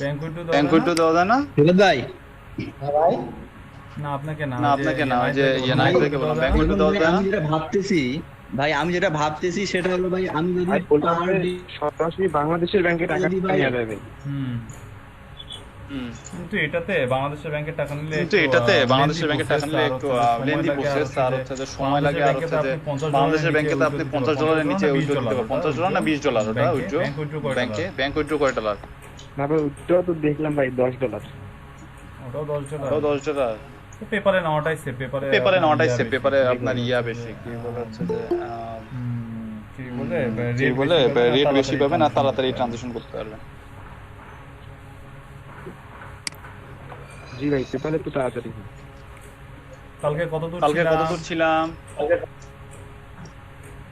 Bank withdraw bank withdraw দেওয়া যায় না? ফিরোজ ভাই, হ্যাঁ ভাই, না আপনাকে না, না ওই যে আপনাকে না, ওই ইএনআই যে থেকে বললাম ইএনআই ব্যাংক থেকে উইথড্র বললাম দেওয়া যায় ব্যাংক না। উইথড্র এখন দেওয়া ভাই যায় না? আমি যেটা ভাবতেছি সেটা হলো ভাই, আমি যদি ভাই বলতে পার হবে ডে সরাসরি বাংলাদেশের ব্যাংকে টাকা যদি ভাই নেওয়া যাবে। হুম, হুম। কিন্তু এটাতে বাংলাদেশের ব্যাংকের টাকা নিলে কিন্তু একটু এটাতে lengthy বাংলাদেশের ব্যাংকের টাকা process, নিলে আর একটু হচ্ছে যে সময় লেন্দি লাগে, আর প্রসেস, হচ্ছে আর যে হচ্ছে যে সময় লাগে, আর বাংলাদেশের হচ্ছে যে ব্যাংকে তো আপনি বাংলাদেশের ব্যাংকে তো আপনি $50 নিচে $20 উইথড্র দিতে পারবেন। $50 না $20 ওটা উইথড্র ব্যাংক উইথড্র করে ব্যাংকে, ব্যাংক উইথড্র কয় ডলার? না ভাই ওটাও তো দেখলাম ভাই $10। ওটাও $10। ওটাও $10। পেপারে নেওয়াটাই সেফ, পেপারে পেপারে নেওয়াটাই সেফ, বেশি। পেপারে আপনার ইয়া বেশি, কি বলে হচ্ছে যে কি বলে কি বলে রেট বেশি পাবেন আর তাড়াতাড়ি ট্রানজাকশন করতে পারবেন। জি ভাই পেপারে তো তাড়াতাড়ি হয়। কালকে কতদূর কালকে ছিলাম? কতদূর ছিলাম?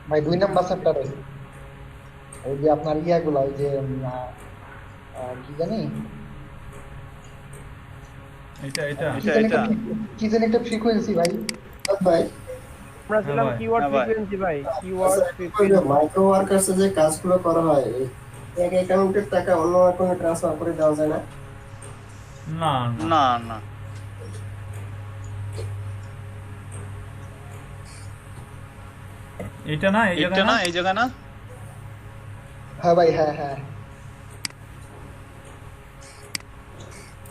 ভাই 2 নাম্বার চ্যাপ্টারে ওই যে আপনার ইয়াগুলা, ওই যে কি জানি এটা এটা কি জানি একটা ফ্রিকোয়েন্সি ভাই। ভাই আমরা ছিলাম ভাই। কিওয়ার্ড হ্যাঁ ভাই। ফ্রিকোয়েন্সি ভাই, কিওয়ার্ড ওই ফ্রিকোয়েন্সি। মাইক্রো ওয়ার্কার্সে যে কাজগুলো করা হয়, এক অ্যাকাউন্টের টাকা অন্য অ্যাকাউন্টে ট্রান্সফার করে দেওয়া যায় না? না না না না, এটা না, এই এটা জায়গা না, না, এই জায়গা না। হ্যাঁ ভাই, হ্যাঁ হ্যাঁ।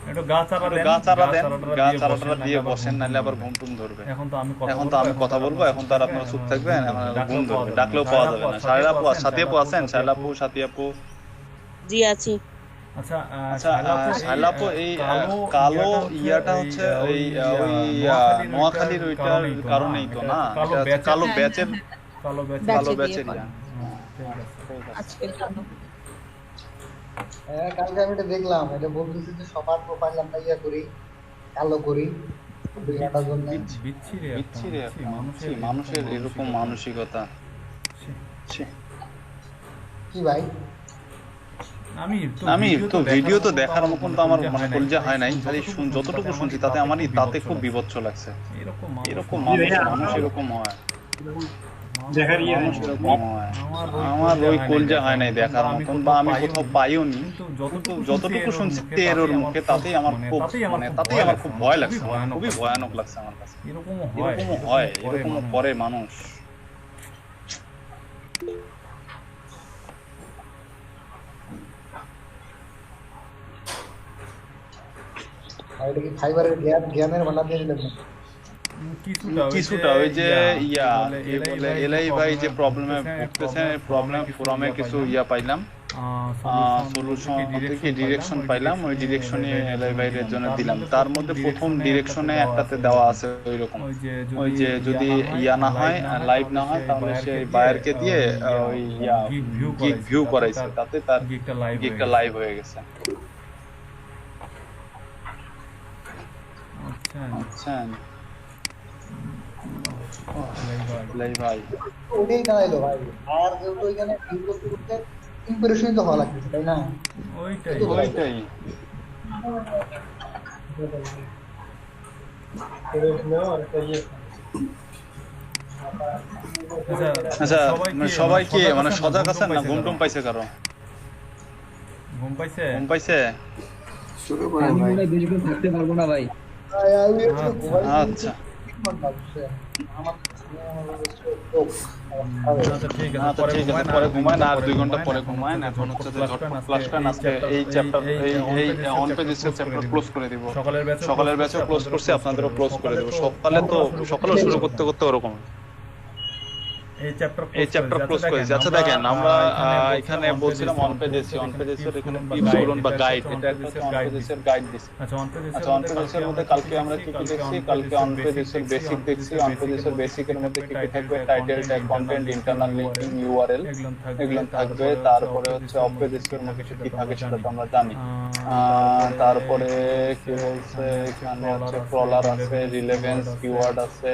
একটু গা চারা একটু দেন, গা চারা দেন, গা চারাটা বসেন, দিয়ে নাহলে বসেন, নাহলে আবার ঘুম ঘুম টুম ধরবে। এখন তো আমি এখন তো আমি কথা বলবো, এখন তো আর আপনারা চুপ থাকবেন, আমার ঘুম ধরবে, ডাকলেও পাওয়া যাবে না। সাহেব আপু, সাথী আপু আছেন? সাহেব আপু, সাথী আপু। জি আছি। আচ্ছা আচ্ছা সাহেব আপু, এই কালো ইয়াটা হচ্ছে ওই ওই নোয়াখালীর ওইটার কারণেই তো না? এটা হচ্ছে কালো ব্যাচের, কালো ব্যাচ, কালো ব্যাচে ব্যাচের দিয়ে ইয়া। ঠিক আছে। আজকের জন্য হ্যাঁ, কালকে আমি এটা দেখলাম, এটা বলতেছে যে সবার প্রোফাইল আমরা ইয়া করি, কালো করি দুনিয়াটার জন্য। বিচ্ছিরি একটা, বিচ্ছিরি একটা, মানুষের মানুষের এরকম মানসিকতা। ছি। কি ভাই? আমি তো ভিডিও তো দেখার মতন তো আমার মানে কলজা হয় নাই, খালি যতটুকু শুনছি তাতে তাতে খুব বিভৎস লাগছে। এরকম মানুষ এরকম হয়, দেখার ইয়ে মানুষ এরকম হয়। আমার ওই কলজা হয় নাই দেখার মতন, বা আমি কোথাও পাইও নি। কিন্তু যতটুকু শুনছি এর ওর মুখে, তাতেই আমার খুব মানে তাতেই আমার খুব ভয় লাগছে, খুবই ভয়ানক লাগছে আমার কাছে। এরকমও হয়, এরকমও করে মানুষ। আর এটা কি ফাইবারের জ্ঞানের ভান্ডার দিয়ে দিলেন? কিছুটা ওই যে ইয়া কি বলে এলাই ভাই যে প্রবলেমে ভুগতেছেন, প্রবলেম ফোরামে কিছু ইয়া পাইলাম, সলিউশন থেকে ডিরেকশন পাইলাম, ওই ডিরেকশনে এলাই ভাইয়ের জন্য দিলাম। তার মধ্যে প্রথম ডিরেকশনে একটাতে দেওয়া আছে ওইরকম, ওই যে যদি ইয়া না হয়, লাইভ না হয়, তাহলে সেই বায়ারকে দিয়ে ওই ইয়া গিগ ভিউ করাইছে, তাতে তার গিগটা লাইভ হয়ে গেছে। আচ্ছা ভাই ওটাই দাঁড়াইলো ভাই। আর যেহেতু ওইখানে ভিউ করতে করতে ইম্প্রেশনই তো হওয়া লাগতেছে, তাই না? ওইটাই। আচ্ছা সবাই কি মানে সজাগ আছেন না ঘুম টুম পাইছে কারো? ঘুম ঘুম পাইছে? শুরু করেন আমি ভাই। মনে হয় বেশিক্ষণ থাকতে পারবো না ভাই। আমি একটু ঘুমাই আচ্ছা আমার আচ্ছা ঠিক আছে, আচ্ছা ঠিক আছে, পরে ঘুমায় না, আর 2 ঘন্টা পরে ঘুমায় না। এখন হচ্ছে যে ঝটপট ফ্লাশ প্ল্যান আজকে এই চ্যাপ্টার এই অন পেজের চ্যাপ্টার ক্লোজ করে দিব। সকালের ব্যাচও ক্লোজ করছি, আপনাদেরও ক্লোজ করে দেব। সকালেও শুরু করতে করতে ওরকম এই চ্যাপ্টার ক্লোজ করেছি। আচ্ছা দেখেন, আমরা এখানে বলছিলাম অন পেজের এখানে টিপস বলুন বা গাইড, এটা একটা অন পেজের গাইড দিছি। আচ্ছা অন পেজের মধ্যে কালকে আমরা কি কি দেখছি? কালকে অন পেজের বেসিক দেখছি। অন পেজের বেসিকের মধ্যে কি কি থাকবে? Title, tag, content, internal linking, URL এগুলো থাকবে। তারপরে হচ্ছে অফ পেজের মধ্যে কি থাকে সেটা তো আমরা জানি। তারপরে কি বলছে এখানে হচ্ছে ক্রলার আছে, রিলেভেন্স, কিওয়ার্ড আছে,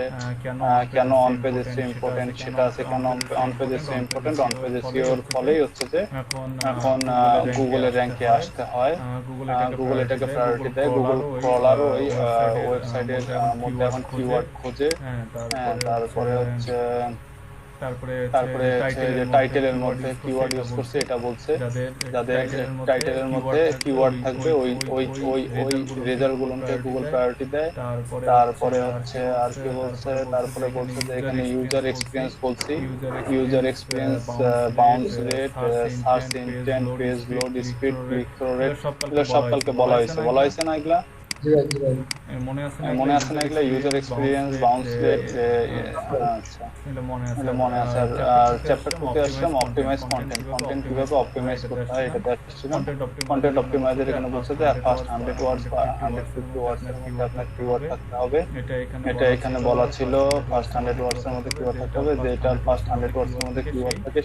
কেন অন পেজ ইম্পর্টেন্ট সেটা আছে, কেন on page important, on page এসইওর ফলেই হচ্ছে যে এখন গুগলে র্যাঙ্কে আসতে হয়। গুগল এটাকে প্রায়োরিটি দেয়। গুগল ক্রলার ওই ওয়েবসাইটের মধ্যে এখন কিওয়ার্ড খোঁজে। তারপরে হচ্ছে তারপরে যে টাইটেলের মধ্যে কিওয়ার্ড ইউজ করছে এটা বলছে, যাদের টাইটেলের মধ্যে কিওয়ার্ড থাকবে ওই রেজাল্টগুলোকে গুগল প্রায়োরিটি দেয়। তারপরে হচ্ছে আর কি বলছে, তারপরে বলছে যে এখানে ইউজার এক্সপিরিয়েন্স বলছি, user experience, bounce rate, search intent, page load speed, click through rate, এগুলো সব কালকে বলা হয়েছে না এগুলা? মনে আছে না এগুলা? ইউজার এক্সপিরিয়েন্স, বাউন্স রেট, আচ্ছা এটা মনে আছে। আর চ্যাপ্টার 2 তে আসলাম অপটিমাইজ কন্টেন্ট কিভাবে অপটিমাইজ করতে হয় এটা দেখছিলাম। কন্টেন্ট অপটিমাইজার এখানে বলছে যে ফার্স্ট 100 ওয়ার্ডস বা 150 ওয়ার্ডস এর মধ্যে আপনার কিওয়ার্ড থাকতে হবে। এটা এখানে বলা ছিল ফার্স্ট 100 ওয়ার্ডস এর মধ্যে কিওয়ার্ড থাকতে হবে, যেটা ফার্স্ট 100 ওয়ার্ডস এর মধ্যে কিওয়ার্ড থাকে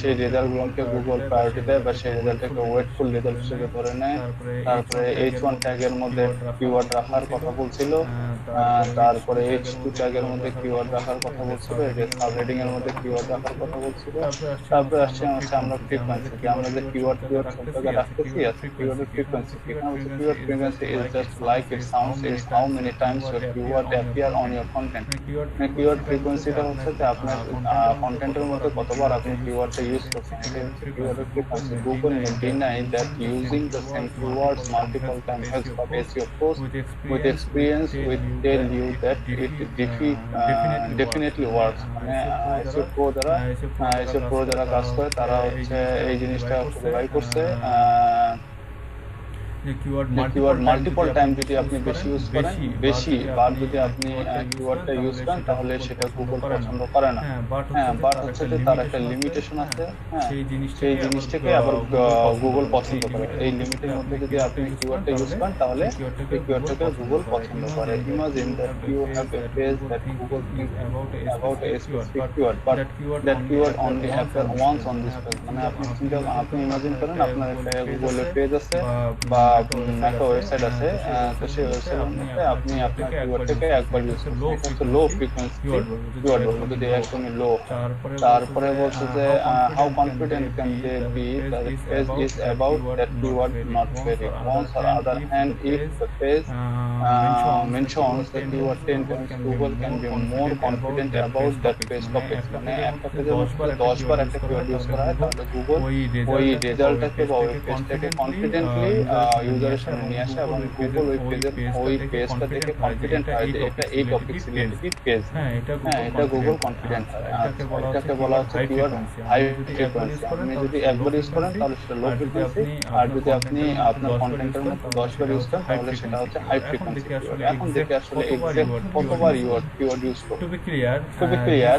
সেই রেজাল্টগুলোকে গুগল প্রায়োরিটি দেয় বা সেই রেজাল্টটাকে ওয়েটফুল রেজাল্ট হিসেবে ধরে নেয়। তারপরে H1 ট্যাগের মধ্যে কিওয়ার্ড রাখার কথা বলছিল, তারপরে H2 ট্যাগের মধ্যে কিওয়ার্ড রাখার কথা বলছিল, সাবহেডিং এর মধ্যে কিওয়ার্ড রাখার কথা বলছিল। তারপরে আসছে আমরা ফ্রিকোয়েন্সি, আমরা যে কিওয়ার্ড সম্পর্কে রাখতেছি আছে কিওয়ার্ডের ফ্রিকোয়েন্সি। এখানে হচ্ছে keyword frequency is just like it sounds, it's how many times your keyword appear on your content. Keyword ফ্রিকোয়েন্সিটা হচ্ছে যে আপনার কন্টেন্টের মধ্যে কতবার আপনি কিওয়ার্ডটা ইউজ করছেন, এটা হচ্ছে কিওয়ার্ডের frequency. Google may deny that using the same keywords multiple times helps, but SEO pros with experience will tell you that it definitely works. মানে SEO pro যারা কাজ করে তারা হচ্ছে এই জিনিসটা প্রোভাইড করছে। কিওয়ার্ড মাল্টিপল টাইম যদি আপনি বেশি ইউজ করেন, বেশি বার যদি আপনি কিওয়ার্ডটা ইউজ করেন তাহলে সেটা গুগল পছন্দ করে না। বাট হচ্ছে যে তার একটা লিমিটেশন আছে, সেই জিনিসটাকে আবার গুগল পছন্দ করে। এই লিমিটের মধ্যে যদি আপনি কিওয়ার্ডটা ইউজ করেন তাহলে এই কিওয়ার্ডটাকে গুগল পছন্দ করে। Imagine that you have a page that Google thinks about a specific keyword, but that keyword only appear once on this page. মানে আপনি ইমাজিন করেন আপনার একটা গুগলের পেজ আছে বা একটা ওয়েবসাইট আছে, তো সেই ওয়েবসাইটের মধ্যে আপনি আপনার কিওয়ার্ডটাকে একবার ইউজ করছেন, এটা হচ্ছে লো ফ্রিকোয়েন্সি কিওয়ার্ড বলবো, যদি একদমই লো। তারপরে বলছে যে how confident can they be that page is about that keyword not very once or other hand if the page mentions the keyword 10 times Google can be more confident about that page topic. মানে একটা পেজের মধ্যে 10 বার একটা keyword use করা হয় তাহলে Google ওই রেজাল্টটাকে বা ওই পেজটাকে কনফিডেন্টলি ইউজারের সামনে নিয়ে আসে এবং গুগল ওই পেজটা দেখে কনফিডেন্ট হয় যে এটা এই টপিক রিলেটেড পেজ। এটা গুগল কনফিডেন্ট হয়। এটাকে বলা হচ্ছে কিওয়ার্ড হাই ফ্রিকোয়েন্সি। আপনি যদি একবার ইউজ করেন তাহলে সেটা লো ফ্রিকোয়েন্সি, আর যদি আপনি আপনার কন্টেন্টের মধ্যে 10 বার ইউজ করেন তাহলে সেটা হচ্ছে হাই ফ্রিকোয়েন্সি। এখন দেখে আসলে এক্সাক্ট কতবার কিওয়ার্ড ইউজ করব। To be clear,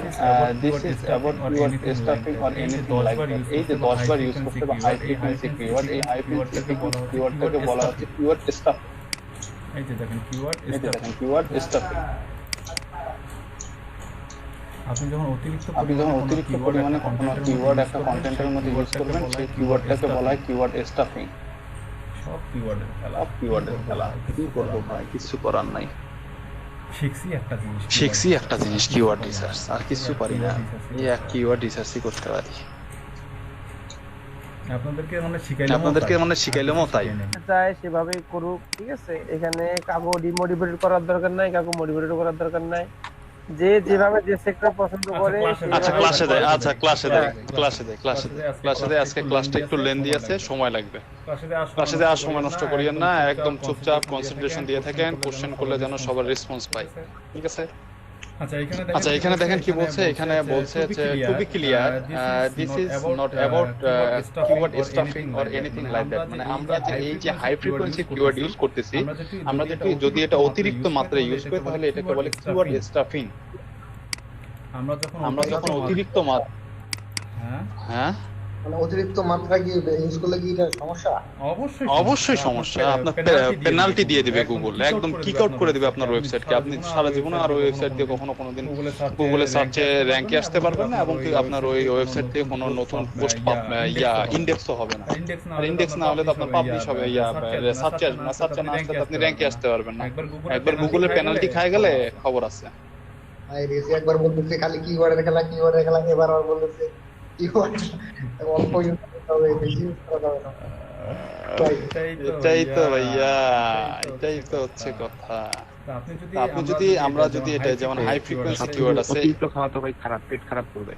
this is about keyword stuffing or anything like that. এই যে 10 বার ইউজ করতে বা হাই ফ্রিকোয়েন্সি কিওয়ার্ড, এই হাই ফ্রিকোয়েন্সি কিওয়ার্ডটাকে বলা হচ্ছে কিওয়ার্ড স্টাফিং। এই যে দেখেন কিওয়ার্ড স্টাফিং। আপনি যখন অতিরিক্ত পরিমাণে কোনো কিওয়ার্ড একটা কন্টেন্টের মধ্যে ইউজ করবেন সেই কিওয়ার্ডটাকে বলা হয় কিওয়ার্ড স্টাফিং। সব কিওয়ার্ডের খেলা, কি করবো ভাই, কিছু করার নাই। শিখছি একটা জিনিস কিওয়ার্ড রিসার্চ, আর কিছু পারি না। এই এক কিওয়ার্ড রিসার্চই করতে পারি। আপনাদেরকে মানে শিখাইলাম তাই চাই সেভাবেই করুক, ঠিক আছে। এখানে কাগো ডিমোটিভেট করার দরকার নাই, কাগো মোটিভেট করার দরকার নাই। যে যেভাবে যে সেক্টর পছন্দ করে আচ্ছা ক্লাসে দেয়। আজকে ক্লাসটা একটু লেন্দি আছে, সময় লাগবে। ক্লাসে দেওয়ার সময় নষ্ট করিয়েন না, একদম চুপচাপ কনসেন্ট্রেশন দিয়ে থাকেন। কোশ্চেন করলে যেন সবার রেসপন্স পায়, ঠিক আছে। আচ্ছা এখানে দেখেন কি বলছে, এখানে বলছে যে to be clear this is not about keyword stuffing or anything like that. মানে আমরা যে এই যে হাই ফ্রিকোয়েন্সি কিওয়ার্ড ইউজ করতেছি, আমরা যদি এটা অতিরিক্ত মাত্রায় ইউজ করি তাহলে এটাকে বলে কিওয়ার্ড স্টাফিং। আমরা যখন অতিরিক্ত মাত্রা মানে অতিরিক্ত মাত্রা কি ইউজ করলে কি এটা সমস্যা? অবশ্যই সমস্যা। আপনার পেনাল্টি দিয়ে দিবে গুগল, একদম কিক আউট করে দিবে আপনার ওয়েবসাইটকে। আপনি সারা জীবনে আর ওই ওয়েবসাইট দিয়ে কোনোদিন গুগলে সার্চে র্যাঙ্কে আসতে পারবেন না, এবং আপনার ওই ওয়েবসাইট থেকে কোনো নতুন পোস্ট ইন্ডেক্সও হবে না। আর ইন্ডেক্স না হলে তো আপনার পাবলিশ হবে সার্চে আসবে না, সার্চে না আসলে আপনি র্যাঙ্কে আসতে পারবেন না। একবার গুগলের পেনাল্টি খায় গেলে খবর আছে। একবার বলতেছে খালি কিওয়ার্ডের খেলা, এবার আর বলতেছে এটাই তো ভাইয়া, এটাই তো হচ্ছে কথা। আপনি যদি আমরা যদি এটা যেমন হাই ফ্রিকোয়েন্সি কিওয়ার্ড আছে, অতিরিক্ত খাওয়া তো ভাই খারাপ, পেট খারাপ করবে।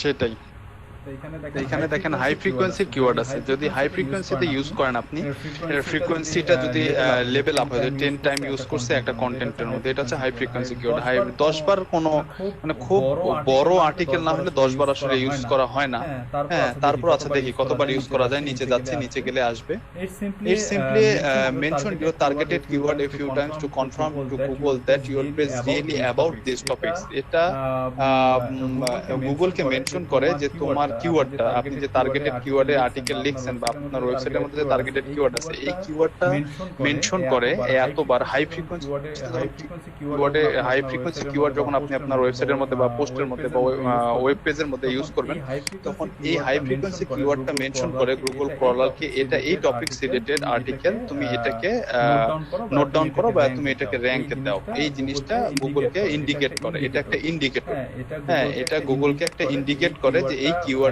সেটাই এখানে দেখেন হাই ফ্রিকোয়েন্সি কিওয়ার্ড আছে, যদি হাই ফ্রিকোয়েন্সিতে ইউজ করেন আপনি, এর ফ্রিকোয়েন্সিটা যদি লেভেল আপ হয়, 10 টাইম ইউজ করছে একটা কন্টেন্টের মধ্যে, এটা হচ্ছে হাই ফ্রিকোয়েন্সি কিওয়ার্ড। হাই 10 বার কোনো মানে খুব বড় আর্টিকেল না হলে 10 বার আসলে ইউজ করা হয় না। হ্যাঁ, তারপর আচ্ছা দেখি কতবার ইউজ করা যায়, নিচে যাচ্ছে, নিচে গেলে আসবে। It simply mention your targeted keyword a few times to confirm to Google that your page really about these topics. এটা গুগলকে মেনশন করে যে তোমার কিওয়ার্ডটা, আপনি যে টার্গেটেড কিওয়ার্ডে আর্টিকেল লিখছেন বা আপনার ওয়েবসাইটের মধ্যে যে টার্গেটেড কিওয়ার্ড আছে, এই কিওয়ার্ডটা মেনশন করে এতবার। হাই ফ্রিকোয়েন্সি কিওয়ার্ডে, হাই ফ্রিকোয়েন্সি কিওয়ার্ড যখন আপনি আপনার ওয়েবসাইটের মধ্যে বা পোস্টের মধ্যে বা ওয়েব পেজের মধ্যে ইউজ করবেন, তখন এই হাই ফ্রিকোয়েন্সি কিওয়ার্ডটা মেনশন করে গুগল ক্রলারকে এটা এই টপিক রিলেটেড আর্টিকেল, তুমি এটাকে নোট ডাউন করো বা তুমি এটাকে র‍্যাঙ্কে দাও। এই জিনিসটা গুগলকে ইন্ডিকেট করে, এটা একটা ইন্ডিকেটর। হ্যাঁ, এটা গুগলকে একটা ইন্ডিকেট করে যে এই কিওয়ার্ডটা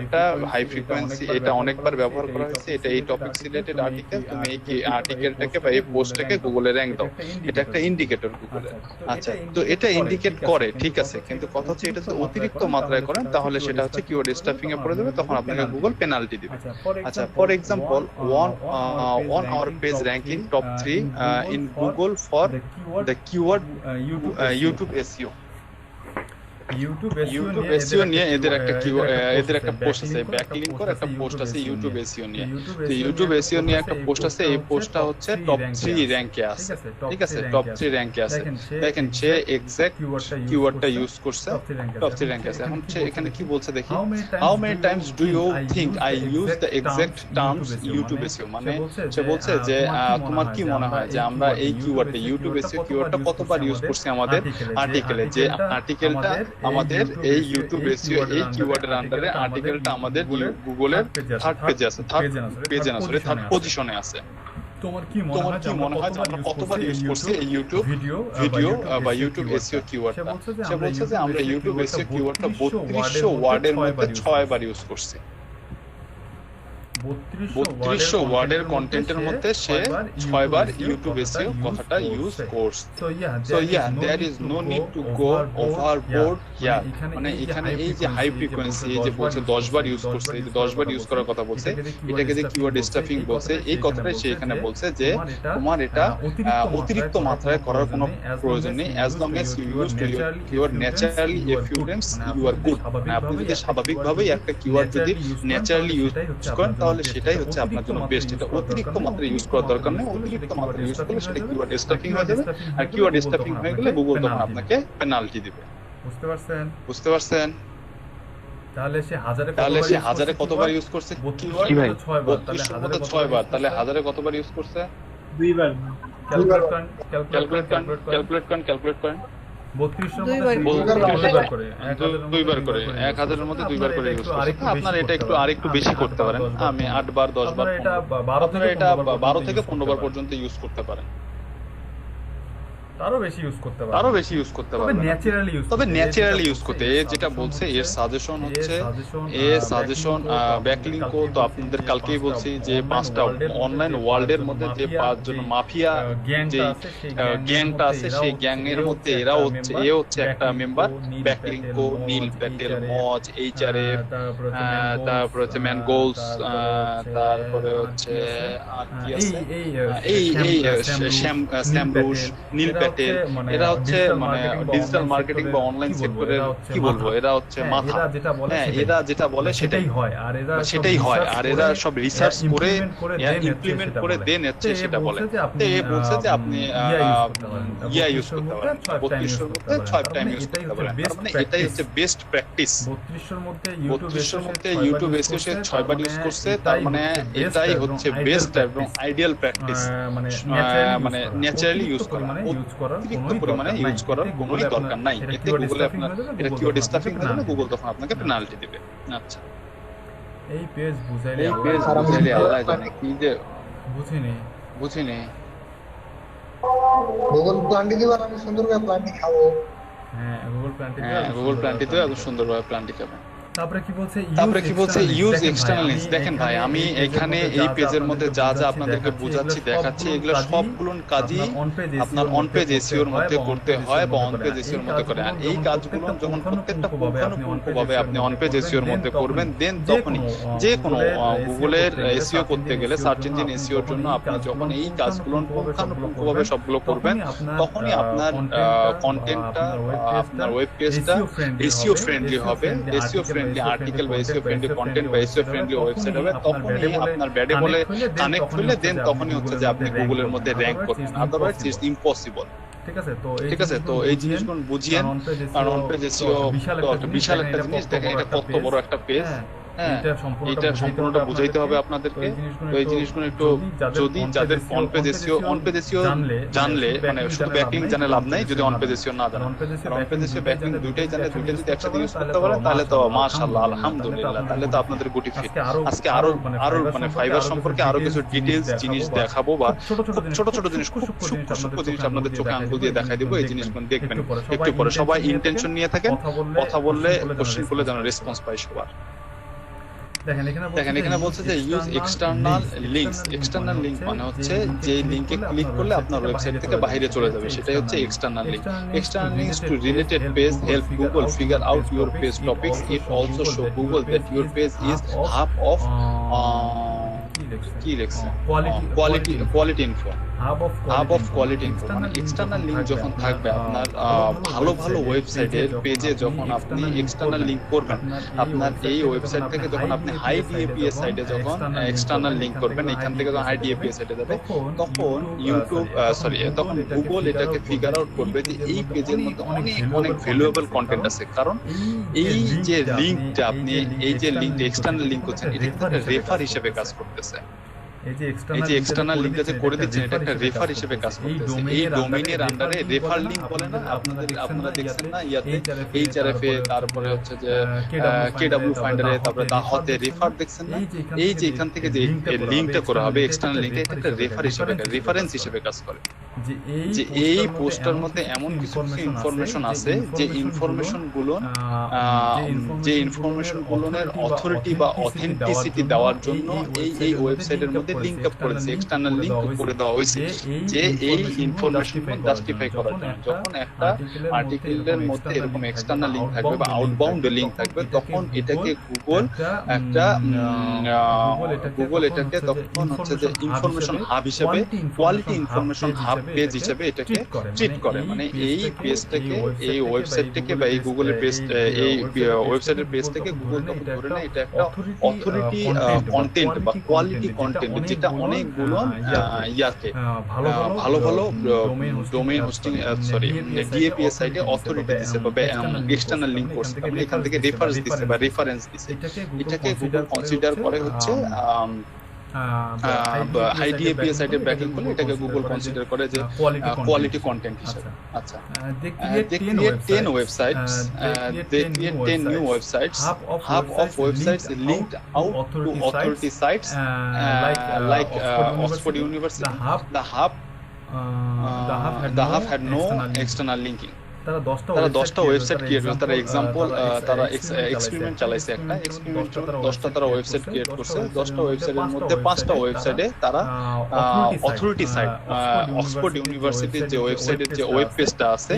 হাই ফ্রিকোয়েন্সি, এটা অনেকবার ব্যবহার করা হয়েছে, এটা এই টপিকস রিলেটেড আর্টিকেল, তুমি এই আর্টিকেলটাকে বা এই পোস্টটাকে গুগলে র‍্যাঙ্ক দাও। এটা একটা ইন্ডিকেটর গুগলে। আচ্ছা, তো এটা ইন্ডিকেট করে, ঠিক আছে, কিন্তু কথা হচ্ছে এটা যদি অতিরিক্ত মাত্রায় করেন তাহলে সেটা হচ্ছে কিওয়ার্ড স্টাফিং এ পড়ে যাবে, তখন আপনাকে গুগল পেনাল্টি দিবে। আচ্ছা, for example, on our page ranking top 3 in Google for the keyword YouTube SEO. YouTube SEO নিয়ে এদের একটা পোস্ট আছে, ব্যাকলিংক করে একটা পোস্ট আছে ইউটিউব এসইও নিয়ে। তো ইউটিউব এসইও নিয়ে একটা পোস্ট আছে, এই পোস্টটা হচ্ছে টপ 3 র‍্যাঙ্কে আছে, ঠিক আছে, টপ 3 র‍্যাঙ্কে আছে। দেখেন সে এক্সাক্ট কিওয়ার্ডটা ইউজ করছে, টপ 3 র‍্যাঙ্কে আছে। এখন সে এখানে কি বলছে দেখি, how many times do you think I use the exact terms YouTube SEO, মানে সে বলছে যে তোমার কি মনে হয় যে আমরা এই কিওয়ার্ডটা ইউটিউব এসইও কিওয়ার্ডটা কতবার ইউজ করছি আমাদের আর্টিকেলে, যে আর্টিকেলটা আমাদের এই ইউটিউব এসইও এই কিওয়ার্ডের আন্ডারে আর্টিকেলটা আমাদের গুগলের থার্ড পেজে আছে, থার্ড পজিশনে আছে। তোমার কি মনে হয় যে আমরা কতবার ইউজ করছি এই ইউটিউব ভিডিও বা ইউটিউব এসইও কিওয়ার্ডটা? সে বলছে যে আমরা ইউটিউব এসইও কিওয়ার্ডটা 3200 ওয়ার্ডের মধ্যে 6 বার ইউজ করছি। 3200 ওয়ার্ডের কন্টেন্টের মধ্যে সে 6 বার ইউটিউব এসইও কথাটা ইউজ করছে। So yeah, there is no need to go overboard here. মানে এখানে এই যে হাই ফ্রিকোয়েন্সি, এই যে বলছে 10 বার ইউজ করছে, এই যে 10 বার ইউজ করার কথা বলছে, এটাকে যে কিওয়ার্ড স্টাফিং বলছে, এই কথাটাই সে এখানে বলছে যে তোমার এটা অতিরিক্ত মাত্রায় করার কোনো প্রয়োজন নেই, as long as you use to your naturally a few times you are good. আপনি যদি স্বাভাবিকভাবেই একটা কিওয়ার্ড যদি ন্যাচারালি ইউজ করেন তাহলে সেটাই হচ্ছে আপনার জন্য বেস্ট। এটা অতিরিক্ত মাত্রায় ইউজ করার দরকার নেই, অতিরিক্ত মাত্রায় ইউজ করলে সেটা কিওয়ার্ড স্টাফিং হয়ে যাবে, আর কিওয়ার্ড স্টাফিং হয়ে গেলে গুগল তখন আপনাকে পেনাল্টি দিবে। বুঝতে পারছেন? তাহলে সে হাজারে কতবার ইউজ করছে কিওয়ার্ড? 3200 মধ্যে 6 বার, তাহলে হাজারে কতবার ইউজ করছে? 2 বার। ক্যালকুলেট করেন। 2বার করে 1000-এর মধ্যে 2 বার করে ইউজ করছেন। আপনারা এটা একটু আরেকটু বেশি করতে পারেন, আমি 8 বার 10 বার, আপনারা এটা 12 থেকে 15 বার পর্যন্ত ইউজ করতে পারেন, আরো বেশি ইউজ করতে পারবেন, তবে ন্যাচারালি ইউজ করতে। যেটা বলছে এর সাজেশন হচ্ছে, সাজেশন ব্যাকলিংক। তো আপনাদের কালকেই বলছি যে 5টা অনলাইন ওয়ার্ল্ডের মধ্যে যে 5 জন মাফিয়া যে গ্যাংটা আছে, সেই গ্যাংয়ের মধ্যে এ হচ্ছে একটা মেম্বার, ব্যাকলিংক, নীল প্যাটেল, মজ, এইচআরএফ, তারপর হচ্ছে ম্যান গোলস, তারপরে হচ্ছে আর কি আছে, এই স্যামরুশ, নীল প্যাটেল, এরা হচ্ছে মানে ডিজিটাল মার্কেটিং বা অনলাইন সেক্টরের কি বলবো, এরা হচ্ছে মাথা। হ্যাঁ, এরা যেটা বলে সেটাই হয়, আর এরা সব রিসার্চ করে ইমপ্লিমেন্ট করে দেন হচ্ছে সেটা বলে। তো এ বলছে যে আপনি ইয়া ইউজ করতে পারেন, 3200-র মধ্যে 6 টাইম ইউজ করতে পারেন, মানে এটাই হচ্ছে বেস্ট প্র্যাকটিস। 3200-র মধ্যে ইউটিউব এসইও সে 6 বার ইউজ করছে, তার মানে এটাই হচ্ছে বেস্ট এবং আইডিয়াল প্র্যাকটিস। মানে ন্যাচারালি ইউজ করা, অতিরিক্ত পরিমাণে ইউজ করার কোনোই দরকার নাই। এতে গুগল আপনার এটা কিওয়ার্ড স্টাফিং হয়ে যাবে, গুগল তখন আপনাকে পেনাল্টি দিবে। আচ্ছা, এই পেজ বুঝাইলে আল্লাহ জানে কি যে বুঝিনি। গুগল প্ল্যানটি দিবার আমি সুন্দরভাবে প্ল্যানটি খাবো। গুগল প্ল্যানটি দিবে, এত সুন্দরভাবে প্ল্যানটি খাবে। তারপরে কি বলছে ইউজ এক্সটার্নাল লিঙ্কস। দেখেন ভাই, আমি এখানে এই পেজের মধ্যে যা যা আপনাদেরকে বোঝাচ্ছি দেখাচ্ছি, এগুলো সবগুলো কাজই আপনার অন পেজ এসইওর মধ্যে করতে হয় বা অন পেজ এসইওর মধ্যে করে। আর এই কাজগুলো যখন প্রত্যেকটা পুঙ্খানুপুঙ্খভাবে আপনি অন পেজ এসইওর মধ্যে করবেন, দেন তখনই যে কোনো গুগলের এসইও করতে গেলে, সার্চ ইঞ্জিন এসইওর জন্য আপনি যখন এই কাজগুলো পুঙ্খানুপুঙ্খভাবে সবগুলো করবেন, তখনই আপনার কন্টেন্টটা, আপনার ওয়েব পেজটা এসইও ফ্রেন্ডলি হবে, এসইও ফ্রেন্ডলি আর্টিকেল বা এসইও ফ্রেন্ডলি কন্টেন্ট বা এসইও ফ্রেন্ডলি ওয়েবসাইট হবে। তখনই আপনার ব্যাডে বলে কানেক্ট হলে দেন তখনই হচ্ছে যে আপনি গুগলের মধ্যে র্যাঙ্ক করবেন, আদারওয়াইজ ইটস ইম্পসিবল। ঠিক আছে, তো এই জিনিসগুলো বুঝিয়েন, কারণ অন পেজ এসইও বিশাল একটা জিনিস। দেখেন এটা কত বড় একটা পেজ, হ্যাঁ, এটা সম্পূর্ণটা বুঝাইতে হবে আপনাদেরকে। তো এই জিনিসগুলো একটু, যদি যাদের অন পেজ এসইও জানলে, মানে শুধু ব্যাকলিংক জানে লাভ নাই যদি অন পেজ এসইও না জানেন। অন পেজ এসইও ব্যাকলিংক দুইটাই জানে, দুইটা যদি একসাথে ইউজ করতে পারেন তাহলে তো মাশাআল্লাহ, আলহামদুলিল্লাহ, তাহলে তো আপনাদের গুটি ফিট। আজকে আরো মানে ফাইবার সম্পর্কে আরো কিছু ডিটেইলস জিনিস দেখাবো, বা ছোট ছোট জিনিস, খুব সূক্ষ্ম জিনিস আপনাদের চোখে আঙ্গুল দিয়ে দেখাই দেবো। এই জিনিসগুলো দেখবেন একটু পরে। সবাই ইন্টেনশন নিয়ে থাকেন, কথা বললে কোশ্চেন করলে যেন রেসপন্স পাই সবার। দেখেন এখানে বলছে যে use external links. External link মানে হচ্ছে যে লিঙ্কে ক্লিক করলে আপনার ওয়েবসাইট থেকে বাইরে চলে যাবে, সেটাই হচ্ছে external link. External links to related page help Google figure out your page topics. It also show Google that your page is hub of quality info. Hub of quality info মানে external link যখন থাকবে আপনার ভালো ভালো ওয়েবসাইটের পেজে, যখন আপনি এক্সটার্নাল লিঙ্ক করবেন, আপনার এই ওয়েবসাইট থেকে যখন আপনি হাই ডিএপিএস সাইটে যখন এক্সটার্নাল লিঙ্ক করবেন, এখান থেকে যখন হাই ডিএপিএস সাইটে যাবে, তখন তখন গুগল এটাকে ফিগার আউট করবে যে এই পেজের মধ্যে অনেক ভ্যালুয়েবল কন্টেন্ট আছে। কারণ এই যে লিঙ্কটা আপনি, এই যে লিঙ্কটা এক্সটার্নাল লিঙ্ক করছেন, এটা কিন্তু একটা রেফার হিসেবে কাজ করতেছে। এই যে এক্সটার্নাল লিঙ্কটা যে করে দিচ্ছেন, এটা একটা রেফার হিসেবে কাজ করতেছে। এই ডোমেইনের আন্ডারে রেফার লিঙ্ক বলে না, আপনারা দেখছেন না ইয়াতে, এইচআরএফ এ, তারপরে হচ্ছে যে কেডব্লিউ ফাইন্ডারে, তারপরে দাহতে রেফার দেখছেন না। এই যে এখান থেকে যে লিঙ্কটা করা হবে এক্সটার্নাল লিঙ্কটা, এটা একটা রেফার হিসেবে, রেফারেন্স হিসেবে কাজ করে। যে এই পোস্টার মধ্যে এমন কিছু ইনফরমেশন আছে যে ইনফরমেশন গুলোর অথরিটি বা অথেন্টিসিটি দেওয়ার জন্য এই ওয়েবসাইটের মধ্যে লিংক আপ করেছে, এক্সটার্নাল লিংক করে দেওয়া হয়েছে, যে এই ইনফরমেশন জাস্টিফাই করার জন্য। যখন একটা আর্টিকেলের মধ্যে এরকম এক্সটার্নাল লিংক থাকবে বা আউটবাউন্ড লিংক থাকবে, তখন এটাকে গুগল এটাকে তখন হচ্ছে যে ইনফরমেশন হাব হিসেবে, কোয়ালিটি ইনফরমেশন হাব পেজ হিসেবে এটাকে ট্রিট করে। মানে এই পেজটাকে, এই ওয়েবসাইটটাকে বা এই গুগলের পেজ, এই ওয়েবসাইটের পেজটাকে গুগল তখন ধরে নেয় এটা একটা অথরিটি কন্টেন্ট বা কোয়ালিটি কন্টেন্ট, যেটা অনেকগুলো ইয়াকে ভালো ডোমেইন হোস্টিং ডিএপিএস সাইটে অথরিটি দিছে বা এক্সটার্নাল লিংক করছে, মানে এখান থেকে রেফারেন্স দিছে বা রেফারেন্স দিছে। এটাকে গুগল কনসিডার করে হচ্ছে হাই ডিএপিএস সাইটে ব্যাকিং করলে এটাকে গুগল কনসিডার করে যে কোয়ালিটি কন্টেন্ট হিসেবে। আচ্ছা, they create 10 websites, they create 10 new websites, hub of websites linked out to authority sites like Oxford University. The hub had no external linking. তারা 10টা ওয়েবসাইট ক্রিয়েট করছে। তারা এক্সাম্পল, তারা experiment চালাইছে, একটা এক্সপেরিমেন্ট 10টা তারা ওয়েবসাইট ক্রিয়েট করছে। 10টা ওয়েবসাইটের মধ্যে 5টা ওয়েবসাইটে তারা অথরিটি সাইট, অক্সফোর্ড ইউনিভার্সিটির যে ওয়েবসাইটের যে ওয়েব পেজটা আছে,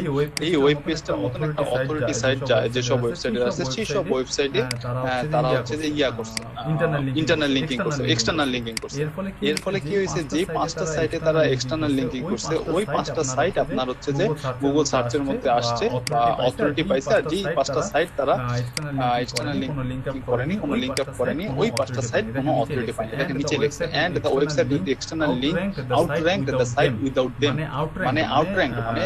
এই ওয়েব পেজটার মতন একটা অথরিটি সাইট যায়, যেসব ওয়েবসাইটে আছে সেই সব ওয়েবসাইটে তারা হচ্ছে যে ইয়া করছে, ইন্টারনাল লিংকিং করছে, এক্সটার্নাল লিংকিং করছে। এর ফলে কি হয়েছে, যে 5টা সাইটে তারা এক্সটার্নাল লিংকিং করছে, ওই 5টা সাইট আপনার হচ্ছে যে গুগল সার্চের মধ্যে আসছে বা অথরিটি পাইছে। আর যে 5টা সাইট তারা এক্সটার্নাল লিংক আপ করেনি, কোনো লিংক আপ করেনি, ওই 5টা সাইট কোনো অথরিটি পায়নি। এটাকে নিচে লিখছে, and the website with external link outranked the site without them. মানে আউটর্যাঙ্ক মানে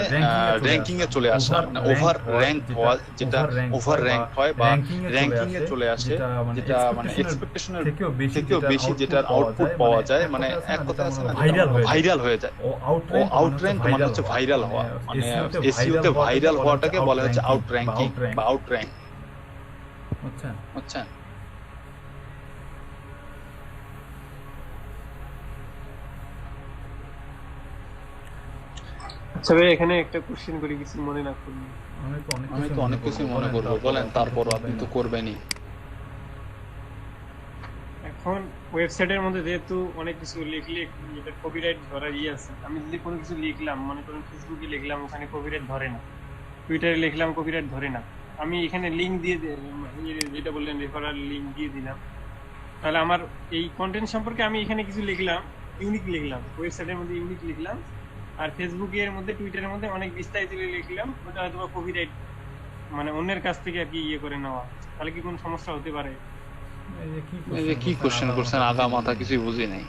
র‍্যাঙ্কিং এ চলে আসা, মানে ওভার র‍্যাঙ্ক হওয়া, যেটা ওভার র‍্যাঙ্ক হয় বা র‍্যাঙ্কিং এ চলে আসে, যেটা মানে এক্সপেকটেশনের থেকেও বেশি যেটার আউটপুট পাওয়া যায়, মানে এক কথা আছে না, ভাইরাল হয়ে যায়। ও আউটর্যাঙ্ক মানে হচ্ছে ভাইরাল হওয়া, মানে এসইও তে ভাইরাল হওয়াটাকে বলা হচ্ছে আউটর্যাঙ্কিং বা আউটর্যাঙ্ক। আচ্ছা, আচ্ছা ভাই, এখানে একটা কোশ্চেন করি, কিছু মনে না করুন। আমি তো অনেক কিছু মনে করবো, বলেন। তারপর আপনি তো করবেনই। এখন ওয়েবসাইটের মধ্যে যেহেতু অনেক কিছু লিখলে এটা কপিরাইট ধরার আছে, আমি যদি কোনো কিছু লিখলাম, মনে করেন ফেসবুকে লিখলাম, ওখানে কপিরাইট ধরে না, টুইটারে লিখলাম কপিরাইট ধরে না, আমি এখানে লিঙ্ক দিয়ে যেটা বললেন রেফারাল লিঙ্ক দিয়ে দিলাম, তাহলে আমার এই কন্টেন্ট সম্পর্কে আমি এখানে কিছু লিখলাম, ইউনিক লিখলাম, ওয়েবসাইটের মধ্যে ইউনিক লিখলাম, আর ফেসবুকের মধ্যে টুইটারের মধ্যে অনেক বিস্তারিত লিখলাম, ওটা হয়তো কপিরাইট মানে অন্যের কাছ থেকে আর কি করে নেওয়া, তাহলে কি কোনো সমস্যা হতে পারে? এই যে কি কোশ্চেন করছেন আগা মাথা কিছুই বুঝি নাই।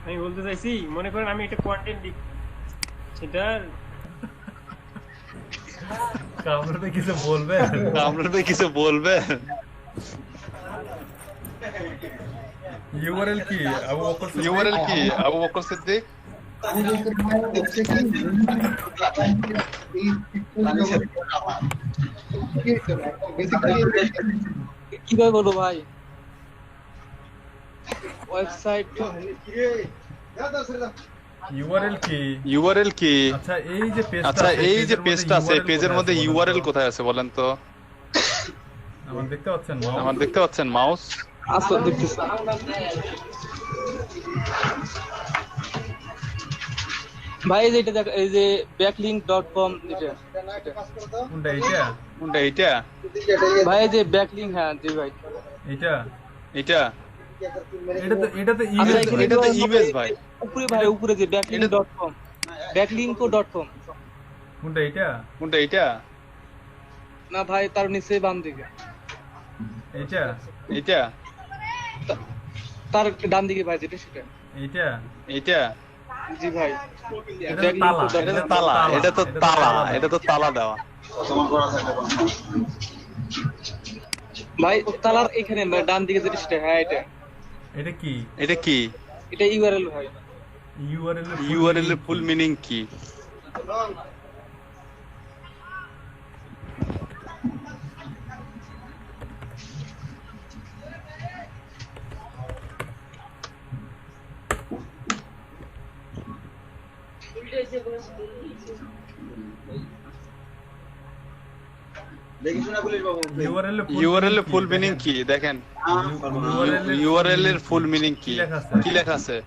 আমি বলতে চাইছি, মনে করেন আমি একটা কন্টেন্ট লিখ, সেটা কামরাতে কিছু বলবেন? আপনারা কিছু বলবেন? ইউআরএল কি আবু বকর সিদ্দিক? ইউআরএল কি আবু বকর সিদ্দিক? কিভাবে বলবো ভাই? ওয়েবসাইট ইউআরএল কি? ইউআরএল কি? আচ্ছা এই যে পেজটা, আচ্ছা এই যে পেজটা আছে, এই পেজের মধ্যে ইউআরএল কোথায় আছে বলেন তো? আমার দেখতে পাচ্ছেন আমার দেখতে পাচ্ছেন মাউস? আসো দেখতেছি ভাই, এই যে এটা দেখ, এই যে backlink.com, এটা কোনটা? এইটা কোনটা? এইটা ভাই, এই যে ব্যাকলিংক, হ্যাঁ জি ভাই, এইটা এটা এটা তো আচ্ছা, ইমেজ, এখানে এটা তো ইমেজ ভাই। উপরে ভাই, উপরে যে backlink.com, backlink.com, কোনটা? এইটা কোনটা? এইটা না ভাই, তার নিচে বাম দিকে, এইটা এইটা তার ডান দিকে ভাই, যেটা সেটা, এইটা এইটা জি ভাই, এটা তো তালা, এটা তো তালা, এটা তো তালা, এটা তো তালা দেওয়া। ভাই তালার এখানে ডান দিকে যেটা সেটা, হ্যাঁ এটা এটা কি? এটা কি? এটা ইউআরএল ভাই। ইউআরএল এর ফুল মিনিং কি? ইউআরএল এর ফুল মিনিং কি দেখেন? ইউআরএল এর ফুল মিনিং কি? কি লেখা আছে?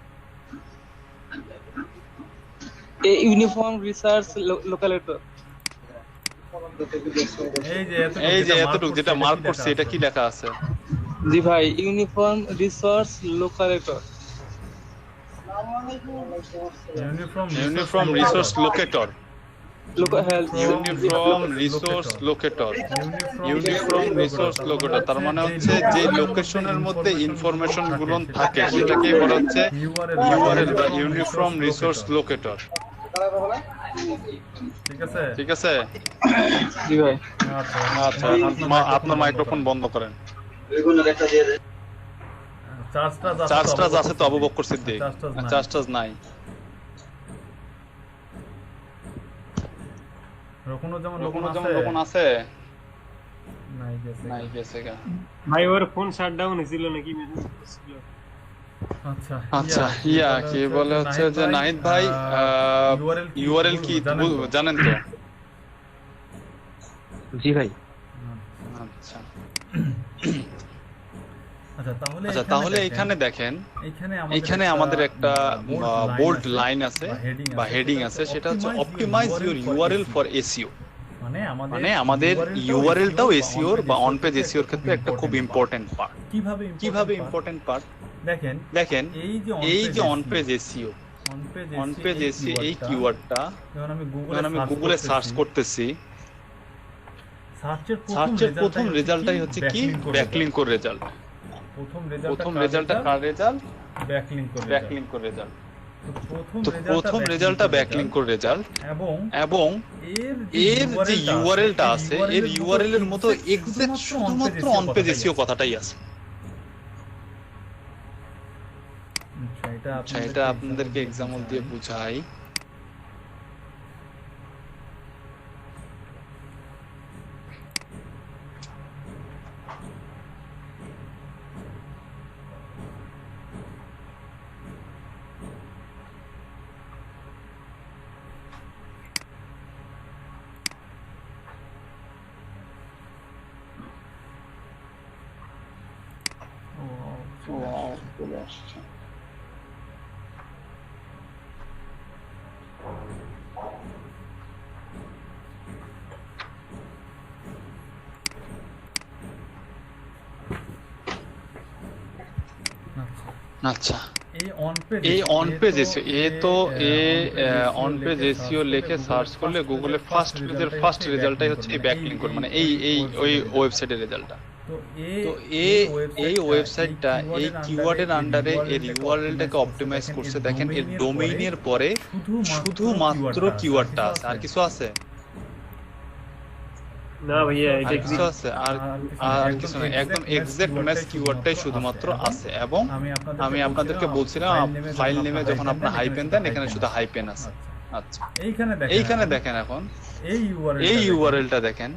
Uniform research locator. এই যে এতটুকু যেটা মার্ক করছে, এটা কি লেখা আছে? জি ভাই, uniform resource locator. Uniform resource locator. Uniform resource locator. Uniform resource locator তার মানে হচ্ছে যে লোকেশনের মধ্যে ইনফরমেশন গুলো থাকে সেটাকে বলা হচ্ছে ইউআরএল বা ইউনিফর্ম রিসোর্স লোকেটর। ঠিক আছে, ঠিক আছে। জি ভাই। আচ্ছা, আপনার মাইক্রোফোন বন্ধ করেন। চার্জটা আছে তো আবু বকর সিদ্দিক? চার্জটা নাই। রকুনও যেমন আছে নাই গেছে গা ভাই, ওর ফোন শাটডাউন হয়েছিল নাকি মেসেজ করছিল? আচ্ছা ইয়া কি বলে হচ্ছে যে নাহিদ ভাই ইউআরএল কি জানেন তো? জি ভাই। আচ্ছা আচ্ছা তাহলে এখানে দেখেন, এখানে আমাদের একটা বোল্ড লাইন আছে বা হেডিং আছে, সেটা হচ্ছে optimise your URL for SEO. মানে আমাদের ইউআরএলটাও এসইওর বা অন পেজ এসইওর ক্ষেত্রে একটা খুব ইম্পর্টেন্ট পার্ট। কিভাবে ইম্পর্টেন্ট পার্ট? দেখেন এই যে on page SEO, on page SEO এই কিওয়ার্ডটা যখন আমি গুগলে সার্চ করতেছি, সার্চের প্রথম রেজাল্টটাই হচ্ছে কি? ব্যাকলিংকের রেজাল্ট। প্রথম রেজাল্টটা কার রেজাল্ট? ব্যাকলিংকের রেজাল্ট। তো প্রথম রেজাল্টটা ব্যাকলিংকের রেজাল্ট এবং এর যে ইউআরএলটা আছে, এর ইউআরএল এর মতো এক্সাক্ট শুধুমাত্র অন পেজ এসইও কথাটাই আছে। আচ্ছা এটা আপনাদেরকে এক্সাম্পল দিয়ে বুঝাই। চলে আসছে। আচ্ছা এই on page SEO on page SEO লিখে সার্চ করলে গুগলে ফার্স্ট রেজাল্টটাই হচ্ছে এই ব্যাকলিংক কোড, মানে ওই ওয়েবসাইটের রেজাল্টটা। তো এই ওয়েবসাইটটা এই কিওয়ার্ডের আন্ডারে এর ইউআরএলটাকে অপটিমাইজ করছে। দেখেন এর ডোমেইনের পরে শুধুমাত্র কিওয়ার্ডটা আছে, আর কিছু আছে না ভাইয়া, এটা কিছু আছে আর কিছু না, একদম এক্সাক্ট ম্যাচ কিওয়ার্ডটাই শুধুমাত্র আছে। এবং আমি আপনাদেরকে বলছিলাম ফাইল নেমে যখন আপনি হাইপেন দেন, এখানে শুধু হাইপেন আছে। আচ্ছা এইখানে দেখেন এখন এই ইউআরএলটা দেখেন,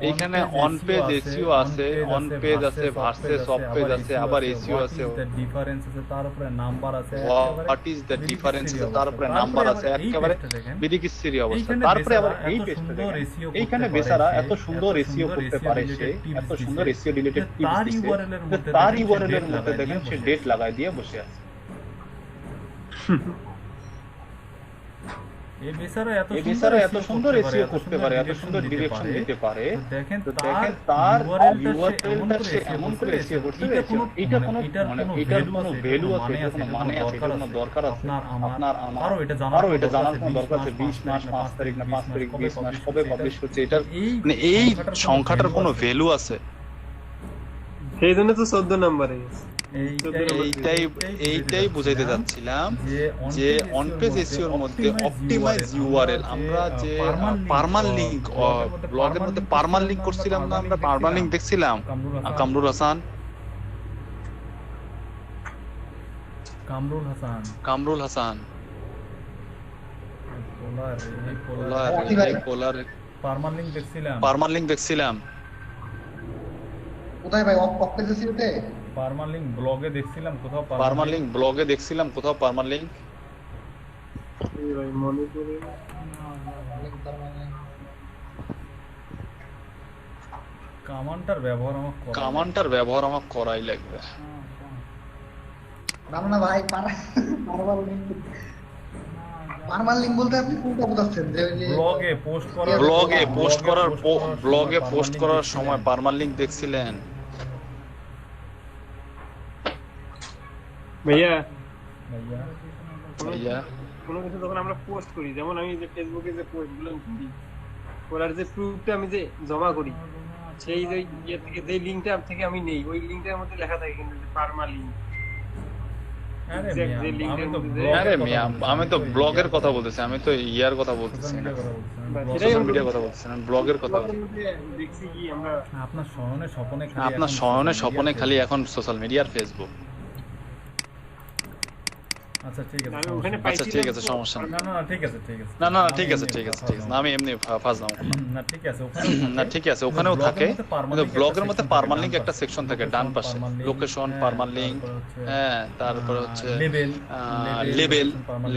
এইখানে অন পেজ এসইও আছে, অন পেজ আছে, ভার্সেস অফ পেজ আছে, আবার এসইও আছে, ডিফারেন্স আছে, তার উপরে নাম্বার আছে, হোয়াট ইজ দ্য ডিফারেন্স আছে, তার উপরে নাম্বার আছে, একেবারে বিদিকিচ্ছিরি অবস্থা। তারপরে আবার এই পেজটা দেখেন, এইখানে বেচারা এত সুন্দর এসইও করতে পারে, সে এত সুন্দর এসইও রিলেটেড টিপস দিচ্ছে, তার ইউআরএল এর মধ্যে দেখেন সে ডেট লাগায় দিয়ে বসে আছে। এই বেচারা এত সুন্দর এসইও করতে পারে, এত সুন্দর ডিরেকশন দিতে পারে, দেখেন তার ইউআরএলটা সে এমন করে এসইও করতে পারে, এটা কোনো মানে এটার কোনো ভ্যালু আছে, এটা কোনো মানে আছে, এটা কোনো দরকার আছে, আপনার আমারও এটা জানার কোনো দরকার আছে। 20 মাস 5 তারিখ না 5 তারিখ 20 মাস কবে পাবলিশ হচ্ছে, এটার মানে এই সংখ্যাটার কোনো ভ্যালু আছে? সেই জন্য তো 14 নম্বরে এইটাই বুঝাইতে যাচ্ছিলাম যে অন পেজ এসইওর মধ্যে অপটিমাইজ ইউআরএল, আমরা যে পার্মালিংক ব্লগের মধ্যে পার্মালিংক করছিলাম না, আমরা পার্মালিংক দেখছিলাম। কামরুল হাসান পার্মালিংক দেখছিলাম। কোথায় ভাই? অফ পেজ এসইওতে পার্মালিংক ব্লগে দেখছিলাম কোথাও, পার্মালিংক এই ভাই মনে করে কামান্টার ব্যবহার আমার করাই লাগবে। না ভাই, পার্মালিংক বলতে আপনি কোনটা বুঝাচ্ছেন? যে ব্লগে পোস্ট করার সময় পার্মালিংক দেখছিলেন? ভাইয়া ভাইয়া কোনো কিছু যখন আমরা পোস্ট করি, যেমন আমি যে ফেসবুকে যে পোস্টগুলো করি, করার যে প্রুফটা আমি যে জমা করি, সেই যে ইয়ে থেকে যে লিংকটা থেকে আমি নেই, ওই লিংকটার মধ্যে লেখা থাকে কিন্তু পার্মালিংক। আরে মিয়া, আমি তো ব্লগের কথা বলতেছি, আমি তো ইয়ার কথা বলতেছি না, সোশ্যাল মিডিয়ার কথা বলতেছি না, ব্লগের কথা বলতেছি। দেখছি কি আমরা আপনার শয়নে স্বপনে খালি এখন সোশ্যাল মিডিয়া আর ফেসবুক। আচ্ছা ঠিক আছে, সমস্যা নেই। না ঠিক আছে না আমি এমনি ফাজলাম না, ঠিক আছে না, ঠিক আছে ওখানেও থাকে, কিন্তু ব্লগের মধ্যে পার্মালিংক একটা সেকশন থাকে ডান পাশে, লোকেশন পার্মালিংক, হ্যাঁ, তারপর হচ্ছে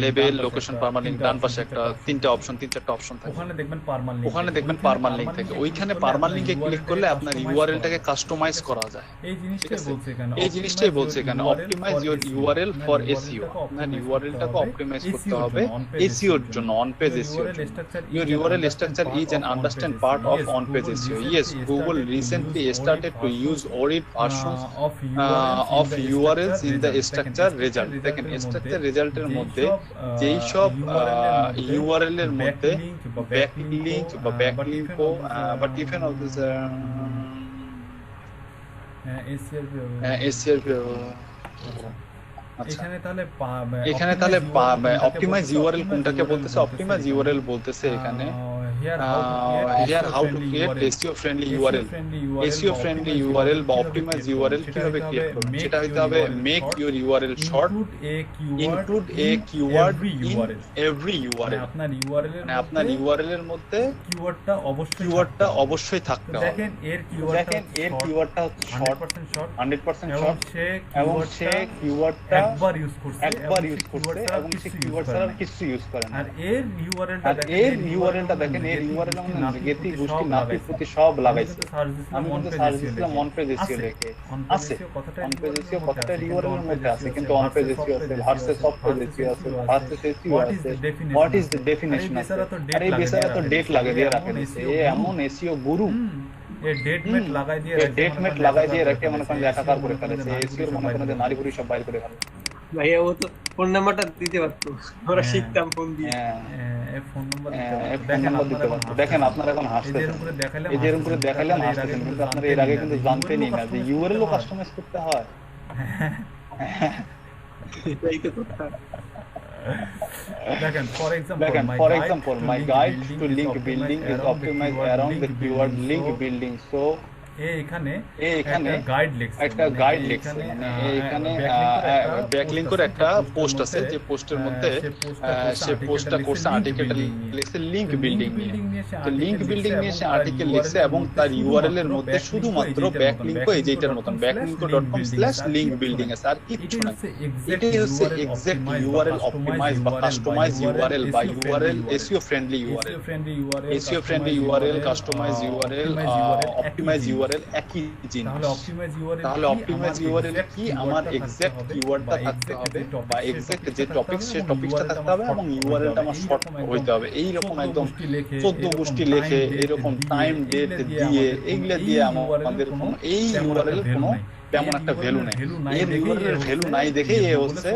লেভেল লোকেশন পার্মালিংক, ডান পাশে একটা 3 4টা অপশন থাকে, ওখানে দেখবেন পার্মালিংক থাকে। ওইখানে পার্মালিংকে ক্লিক করলে আপনার ইউআরএলটাকে কাস্টমাইজ করা যায়। এই জিনিসটাই বলছে এখানে, optimise your URL for SEO. আপনার ইউআরএলটাকে অপটিমাইজ করতে হবে এসইওর জন্য, on page SEO. Your URL structure is an understand part of on-page SEO. Yes, Google recently started to use ORID versions of URLs in the structure result. দেখেন structure result এর মধ্যে যেই সব URL এর মধ্যে backlink বা backlink but even of this SEO এখানে তাহলে অপটিমাইজ ইউআরএল কোনটাকে বলতেছে? অপটিমাইজ ইউআরএল বলতেছে এখানে here how to create SEO friendly URL, SEO friendly URL বা optimize URL কিভাবে ক্রিয়েট করব, সেটা হইতে হবে make your URL short, include a keyword in every URL। আপনার URL এর মধ্যে কিওয়ার্ডটা অবশ্যই থাকতে হবে। দেখেন এর কিওয়ার্ডটা হচ্ছে short, 100% short, এবং সে কিওয়ার্ডটা একবার ইউজ করছে এবং সে কিওয়ার্ড ছাড়া কিছু ইউজ করে না। আর এর ইউআরএলটা দেখেন, এর ইউআরএল মানে গেতি গোষ্ঠী নাতি পুতি সব লাগাইছে। আমি কিন্তু সার্চ দিছিলাম অন পেজ এসইও লিখে আছে, অন পেজ এসইও কথাটা ইউআরএল এর মধ্যে আছে, কিন্তু অন পেজ এসইও আছে, ভার্সেস সফট পেজ এসইও আছে, ভার্সেস এসইও আছে। What is the definition? আরে বেচারা তো ডেট লাগিয়ে দিয়ে রাখে দিছে, এ এমন এসইও গুরু, এই ডেট মেট লাগাই দিয়ে রাখে মনে করেন একাকার করে ফেলেছে এসইও মনে করেন যে নারী পুরী সব বাইরে করে ফেলে। ভাইয়া ও তো ফোন নাম্বারটা দিতে পারতো, আমরা শিখতাম ফোন দিয়ে। এই ফোন নাম্বার দিতে পারতো। দেখেন আপনারা এখন হাসতেছেন, এই যে এরকম করে দেখাইলাম হাসতেছেন, কিন্তু আপনারা এর আগে কিন্তু জানতেনই না যে ইউআরএল ও কাস্টমাইজ করতে হয়। এটাই তো কথা। দেখেন for example my guide to link building is optimized around the keyword link building. So এখানে একটা গাইড লিখছে, মানে এখানে ব্যাকলিংক করে একটা পোস্ট আছে, যে পোস্টের মধ্যে সে পোস্টটা করছে আর্টিকেলটা লিখছে লিংক বিল্ডিং নিয়ে। তো লিংক বিল্ডিং নিয়ে সে আর্টিকেল লিখছে এবং তার ইউআরএল এর মধ্যে শুধুমাত্র ব্যাকলিংক এই যেটার মতন backlinko.com/linkbuilding আছে, আর কিছু না। এটাই হচ্ছে এক্সাক্ট ইউআরএল অপটিমাইজ বা কাস্টমাইজ ইউআরএল বা URL SEO friendly URL customise URL optimise URL একই জিনিস। তাহলে অপটিমাইজ ইউআরএল কি? আমার এক্সাক্ট কিওয়ার্ডটা থাকতে হবে বা এক্সাক্ট যে টপিকস সেই টপিকসটা থাকতে হবে এবং ইউআরএলটা আমার শর্ট হইতে হবে। এই রকম একদম 14 গোষ্ঠী লেখে এরকম টাইম ডেট দিয়ে এগুলা দিয়ে আমাদের কোনো এই ইউআরএল কোনো তেমন একটা ভ্যালু নাই। এর ইউআরএল ভ্যালু নাই দেখে এ হচ্ছে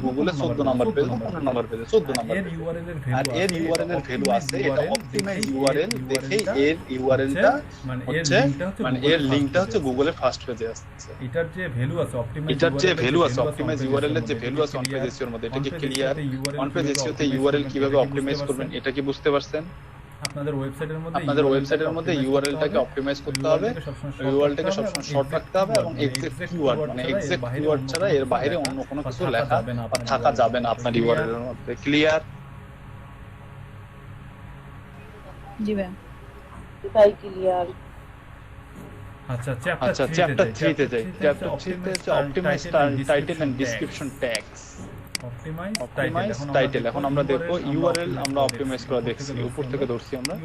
গুগলে 14 নাম্বার পেজ 15 নাম্বার পেজে 14 নাম্বার, আর এর ইউআরএল এর ভ্যালু আছে, এটা অপটিমাইজ ইউআরএল দেখে এর ইউআরএলটা হচ্ছে মানে এর লিংকটা হচ্ছে গুগলের ফার্স্ট পেজে আছে। এটার যে ভ্যালু আছে অপটিমাইজ ইউআরএল এর যে ভ্যালু আছে অন পেজ এসইও এর মধ্যে, এটা কি ক্লিয়ার? অন পেজ এসইও তে ইউআরএল কিভাবে অপটিমাইজ করবেন এটা কি বুঝতে পারছেন? আপনাদের ওয়েবসাইটের মধ্যে ইউআরএলটাকে অপটিমাইজ করতে হবে, ইউআরএলটাকে সবসময় শর্ট রাখতে হবে এবং এক্সাক্ট কিওয়ার্ড মানে এক্সাক্ট কিওয়ার্ড ছাড়া এর বাইরে অন্য কোনো কিছু লেখা বা থাকা যাবে না আপনার ইউআরএল এর মধ্যে। ক্লিয়ার? জি ভাই, এটাই ক্লিয়ার। আচ্ছা চ্যাপ্টার 3 তে যাই। চ্যাপ্টার 3 তে হচ্ছে optimise title and description tags. Optimise title এখন আমরা দেখব ইউআরএল আমরা অপটিমাইজ করা দেখছি, উপর থেকে ধরছি আমরা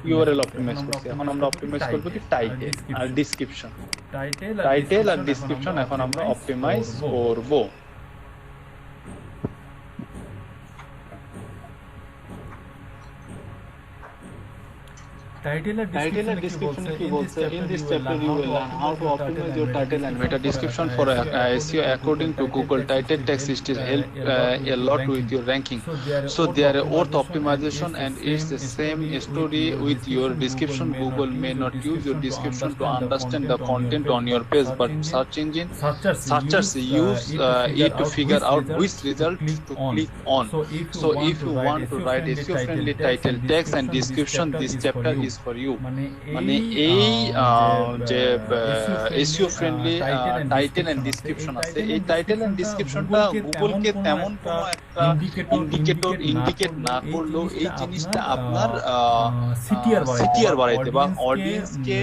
ইউআরএল অপটিমাইজ করছি। এখন আমরা অপটিমাইজ করব কি টাইটেল আর ডেসক্রিপশন। টাইটেল আর ডেসক্রিপশন এখন আমরা অপটিমাইজ করব। Title and description কি বলছে? In this chapter you will learn how to optimize your title and meta description for SEO according to Google. Title text is help a lot with your ranking. So there are worth optimization and it's the same story with your description. Google may not use your description to understand the content on your page, but search engine searchers use it to figure out which result to click on. So if you want to write SEO friendly title text and description, this chapter is for you. মানে এই যে SEO friendly title and description আছে, এই title and ডেসক্রিপশনটা গুগলকে তেমন কোনো একটা indicate না করলেও এই জিনিসটা আপনার সিটিআর বাড়াইতে বা অডিয়েন্সকে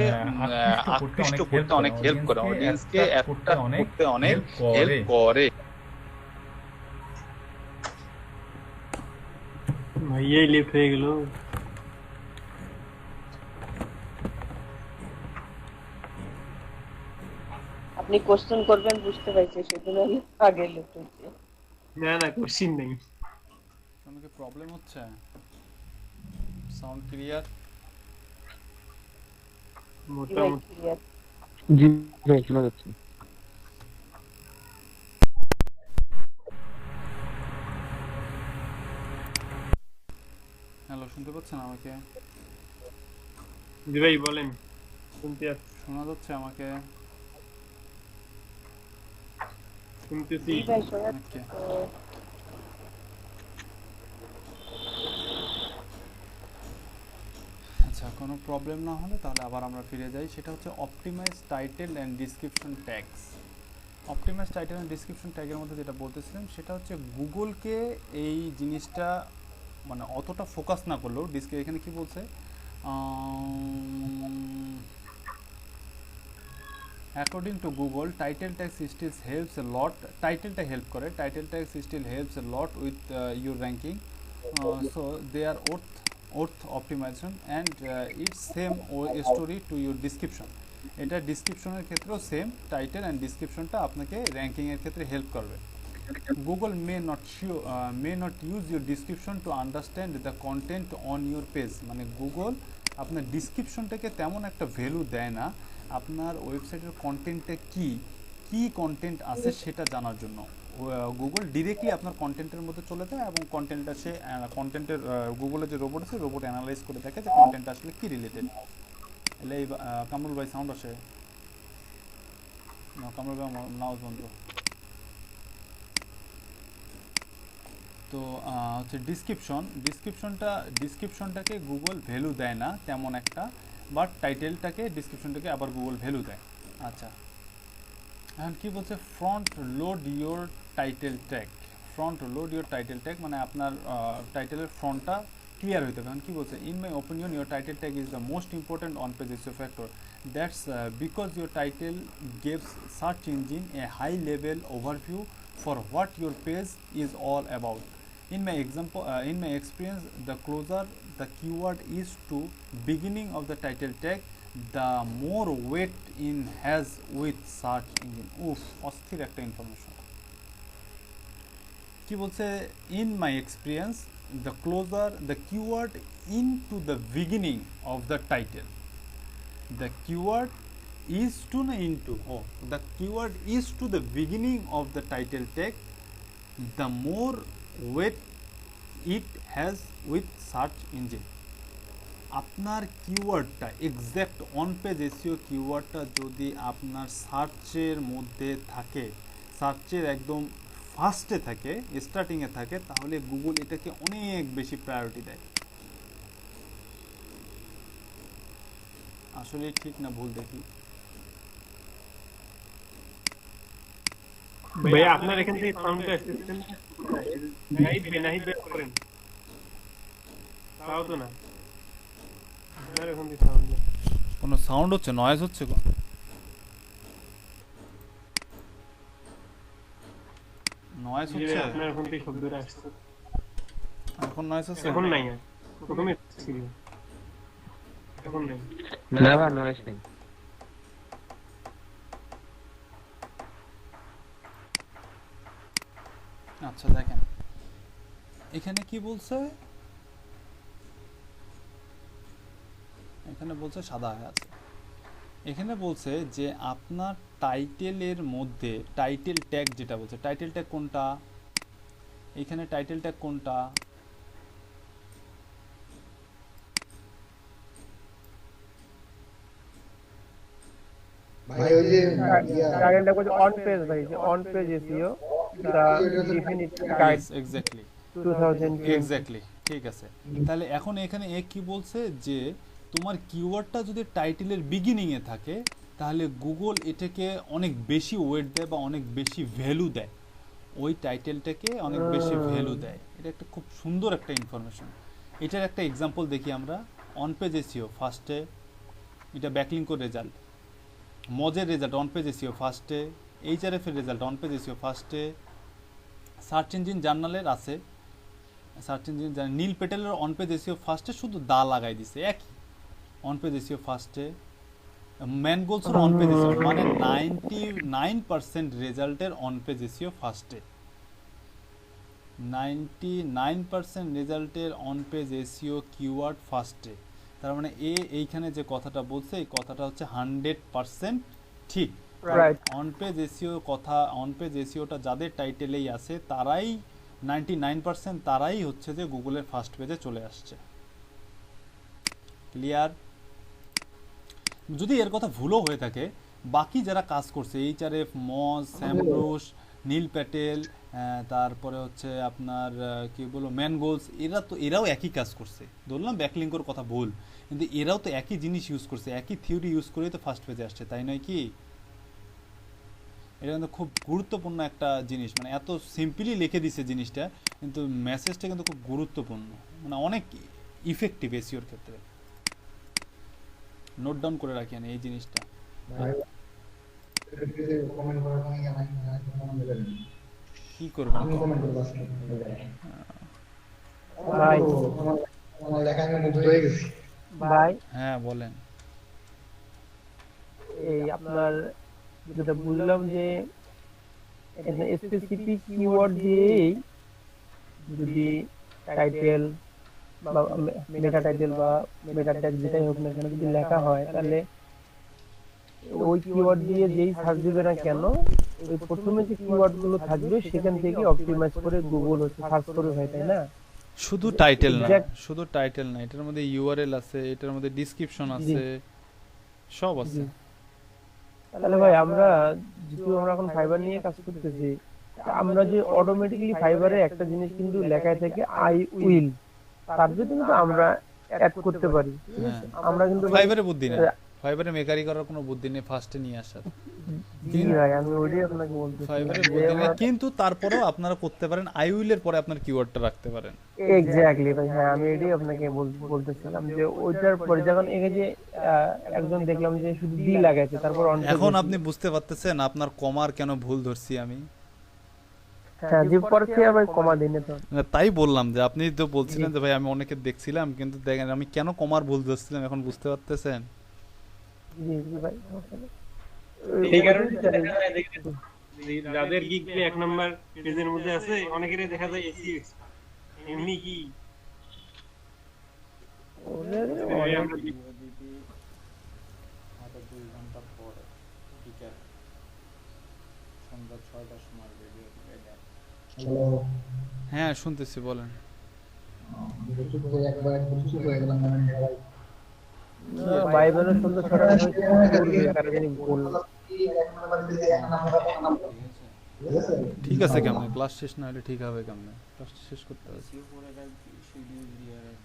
আকৃষ্ট করতে অনেক হেল্প করে, অডিয়েন্সকে অ্যাট্রাক্ট করতে অনেক হেল্প করে। ভাইয়াই লেট হয়ে গেল। আপনি কোশ্চেন করবেন বুঝতে পারছি, সেজন্য আগে লেট হচ্ছে। না কোশ্চেন নেই। কোনো কি প্রবলেম হচ্ছে? Sound clear? মোটামুটি ক্লিয়ার। জি ভাই শোনা যাচ্ছে। হ্যালো, শুনতে পাচ্ছেন আমাকে? জি ভাই বলেন, শুনতে শোনা যাচ্ছে আমাকে? শুনতেছি। জি ভাই শোনা ওকে। আচ্ছা, কোনো প্রবলেম না হলে তাহলে আবার আমরা ফিরে যাই। সেটা হচ্ছে optimise title and description tags. Optimise title and description ট্যাগের মধ্যে যেটা বলতেছিলাম সেটা হচ্ছে গুগলকে এই জিনিসটা মানে অতটা ফোকাস না করলেও এখানে কি বলছে, according to Google, title text still helps a lot. Title help করে, title text still helps a lot with your ranking. So they are worth worth optimisation and it's same story to your description. এটা ডিসক্রিপশনের ক্ষেত্রেও same, title and ডিসক্রিপশনটা আপনাকে র্যাঙ্কিংয়ের ক্ষেত্রে help করবে। Google may not use your description to understand the content on your page। মানে Google আপনার ডিসক্রিপশনটাকে তেমন একটা value দেয় না আপনার ওয়েবসাইটের কন্টেন্টটা কি কন্টেন্ট আছে সেটা জানার জন্য। গুগল ডিরেক্টলি আপনার কন্টেন্টের মধ্যে চলে যায় এবং কন্টেন্টটা সে কন্টেন্টের গুগলের যে রোবট আছে রোবট অ্যানালাইজ করে দেখে যে কন্টেন্টটা আসলে কি রিলেটেড। এলে কামরুল ভাই সাউন্ড আসে না? কামরুল ভাই নাও বন্ধ। তো হচ্ছে ডিসক্রিপশনটাকে গুগল ভ্যালু দেয় না তেমন একটা, বাট ডিসক্রিপশনটাকে আবার গুগল ভ্যালু দেয়। আচ্ছা, এখন কি বলছে front load your title tag, মানে আপনার টাইটেলের ফ্রন্টটা ক্লিয়ার হইতে হবে। এখন কি বলছে, in my opinion your title tag is the most important on page SEO factor, that's because your title gives search engine a high level overview for what your page is all about. In my experience, the closer the keyword is to beginning of the title tag, the more weight in has with search engine. অস্থির একটা information. কি বলছে, in my experience, the closer the keyword into the beginning of the title, the keyword is to the keyword is to the beginning of the title tag, the more weight it has with search engine। আপনার কিওয়ার্ডটা exact on page SEO কিওয়ার্ডটা যদি আপনার সার্চের মধ্যে থাকে, সার্চের একদম ফার্স্টে থাকে, স্টার্টিংয়ে থাকে, তাহলে গুগল এটাকে অনেক বেশি প্রায়োরিটি দেয়। আসলে ঠিক না ভুল দেখি? ভাই আপনার এখান থেকে সাউন্ডটা অ্যাসিস্ট্যান্ট নাহিদ বের করেন, তাও তো না আপনার এখন থেকে সাউন্ড নেই, কোনো সাউন্ড হচ্ছে, নয়েজ হচ্ছে, নয়েজ হচ্ছে আপনার এখন থেকে শব্দটা আসছে, এখন নয়েজ হচ্ছে, এখন নাই, প্রথমে ছিল, এখন নাই, না ভাই নয়েজ নেই। আচ্ছা দেখেন এখানে কি বলছে, এখানে বলছে সাদা হয়ে আছে, এখানে বলছে যে আপনার টাইটেলের মধ্যে টাইটেল ট্যাগ যেটা বলছে, টাইটেল ট্যাগ কোনটা, এখানে টাইটেল ট্যাগ কোনটা, ভাই ওই যে টাইটেলটা কোন অন পেজ ভাই, যে on page SEO the definite guide exactly 2020 exactly ঠিক আছে। তাহলে এখন এখানে কি বলছে যে তোমার কিওয়ার্ডটা যদি টাইটেলের বিগিনিং এ থাকে তাহলে গুগল এটাকে অনেক বেশি ওয়েট দেয় বা অনেক বেশি ভ্যালু দেয়, ওই টাইটেলটাকে অনেক বেশি ভ্যালু দেয়। এটা একটা খুব সুন্দর একটা ইনফরমেশন। এটার একটা এক্সাম্পল দেখি আমরা। অন পেজ এসইও ফার্স্টে, এটা ব্যাকলিঙ্ক রেজাল্ট, মজের রেজাল্ট অন পেজ এসইও ফার্স্টে, এইচআরএফ এর রেজাল্ট অন পেজ এসইও ফার্স্টে, সার্চ ইঞ্জিন জার্নালের আছে, সার্চ ইঞ্জিন নীল পেটেলের অন পেজ এসইও ফার্স্টে শুধু দা লাগাই দিছে, একই অন পেজ এসইও ফার্স্টে, ম্যান গোলসের অন পেজ এসইও মানে 99% রেজাল্টের অন পেজ এসইও ফার্স্টে, 99% রেজাল্টের অন পেজ এসইও কিওয়ার্ড ফার্স্টে। তার মানে এইখানে যে কথাটা বলছে এই কথাটা হচ্ছে 100% ঠিক। অন পেজ এসইও কথা, অন পেজ এসইওটা যাদের টাইটেলেই আছে তারাই 99% তারাই হচ্ছে যে গুগলের ফার্স্ট পেজে চলে আসছে। ক্লিয়ার? যদি এর কথা ভুলও হয়ে থাকে, বাকি যারা কাজ করছে এইচআরএফ, মজ, স্যামব্রুস, নীল প্যাটেল, তারপরে হচ্ছে আপনার কি বলবো ম্যান গোলস, এরাও একই কাজ করছে। ধরলাম ব্যাকলিঙ্কের কথা ভুল, কিন্তু এরাও তো একই জিনিস ইউজ করছে, একই থিওরি ইউজ করেই তো ফার্স্ট পেজে আসছে, তাই নয় কি? এটা কিন্তু খুব গুরুত্বপূর্ণ একটা জিনিস, মানে এত সিম্পলি লিখে দিছে জিনিসটা, কিন্তু মেসেজটা কিন্তু খুব গুরুত্বপূর্ণ, মানে অনেক ইফেক্টিভ এসইওর ক্ষেত্রে। নোট ডাউন করে রাখেন এই জিনিসটা। কি করবেন? আমার লেখা আমি মুগ্ধ হয়ে গেছি। ভাই হ্যাঁ বলেন। এই আপনার যেটা বুঝলাম যে এখানে স্পেসিফিক কিওয়ার্ড দিয়েই যদি টাইটেল বা মেটা টাইটেল বা মেটা ট্যাগ যেটাই হোক না কেন যদি লেখা হয় তাহলে ওই কিওয়ার্ড দিয়ে যেই সার্চ দিবে না কেন ওই প্রথমে যে কিওয়ার্ড গুলো থাকবে সেখান থেকে অপটিমাইজ করে গুগল হচ্ছে সার্চ করবে ভাই, তাই না? শুধু টাইটেল না, Exact- শুধু টাইটেল না, এটার মধ্যে ইউআরএল আছে, এটার মধ্যে ডিসক্রিপশন আছে, সব আছে। তাহলে ভাই আমরা যেহেতু আমরা এখন ফাইবার নিয়ে কাজ করতেছি, আমরা যে অটোমেটিক্যালি ফাইবারে একটা জিনিস কিন্তু লেখায় থাকে আই উইল, তার জন্য কিন্তু আমরা অ্যাড করতে পারি। ঠিক আছে? আমরা কিন্তু ফাইবারে বুদ্ধি নেই, ফাইবারে মেকারি করার কোনো বুদ্ধি নেই ফার্স্টে নিয়ে আসার। জি ভাই আমি ওইটাই আপনাকে বলতেছি। ফাইবারে বুদ্ধি নেই, কিন্তু তারপরেও আপনারা করতে পারেন আই উইলের পরে আপনার কিওয়ার্ডটা রাখতে পারেন। এক্স্যাক্টলি ভাই, হ্যাঁ আমি এটাই আপনাকে বলতেছিলাম যে ওইটার পরে যখন এখানে যে একজন দেখলাম যে শুধু ডি লাগাইছে তারপর এখন আপনি বুঝতে পারতেছেন আপনার কমার কেন ভুল ধরছি আমি? হ্যাঁ যে পরে আবার কমা দিন তো না, তাই বললাম যে আপনি তো বলছিলেন যে ভাই আমি অনেকে দেখছিলাম কিন্তু দেখেন আমি কেন কমার ভুল ধরছিলাম, এখন বুঝতে পারতেছেন? জি জি ভাই এই কারণে যাদের গিগ প্লে 1 নাম্বার পেজের মধ্যে আছে অনেকেরই দেখা যায় এসি এমনি কি হ্যালো, হ্যাঁ শুনতেছি, বলেন। চুপ হয়ে একবার চুপ হয়ে গেলাম মানে ভাই। বাইবেলের সুন্দর ছড়া করবে কারণ জানি বল ঠিক আছে কেমন ক্লাস শেষ না হলে ঠিক হবে কেমন ক্লাস শেষ করতে হবে?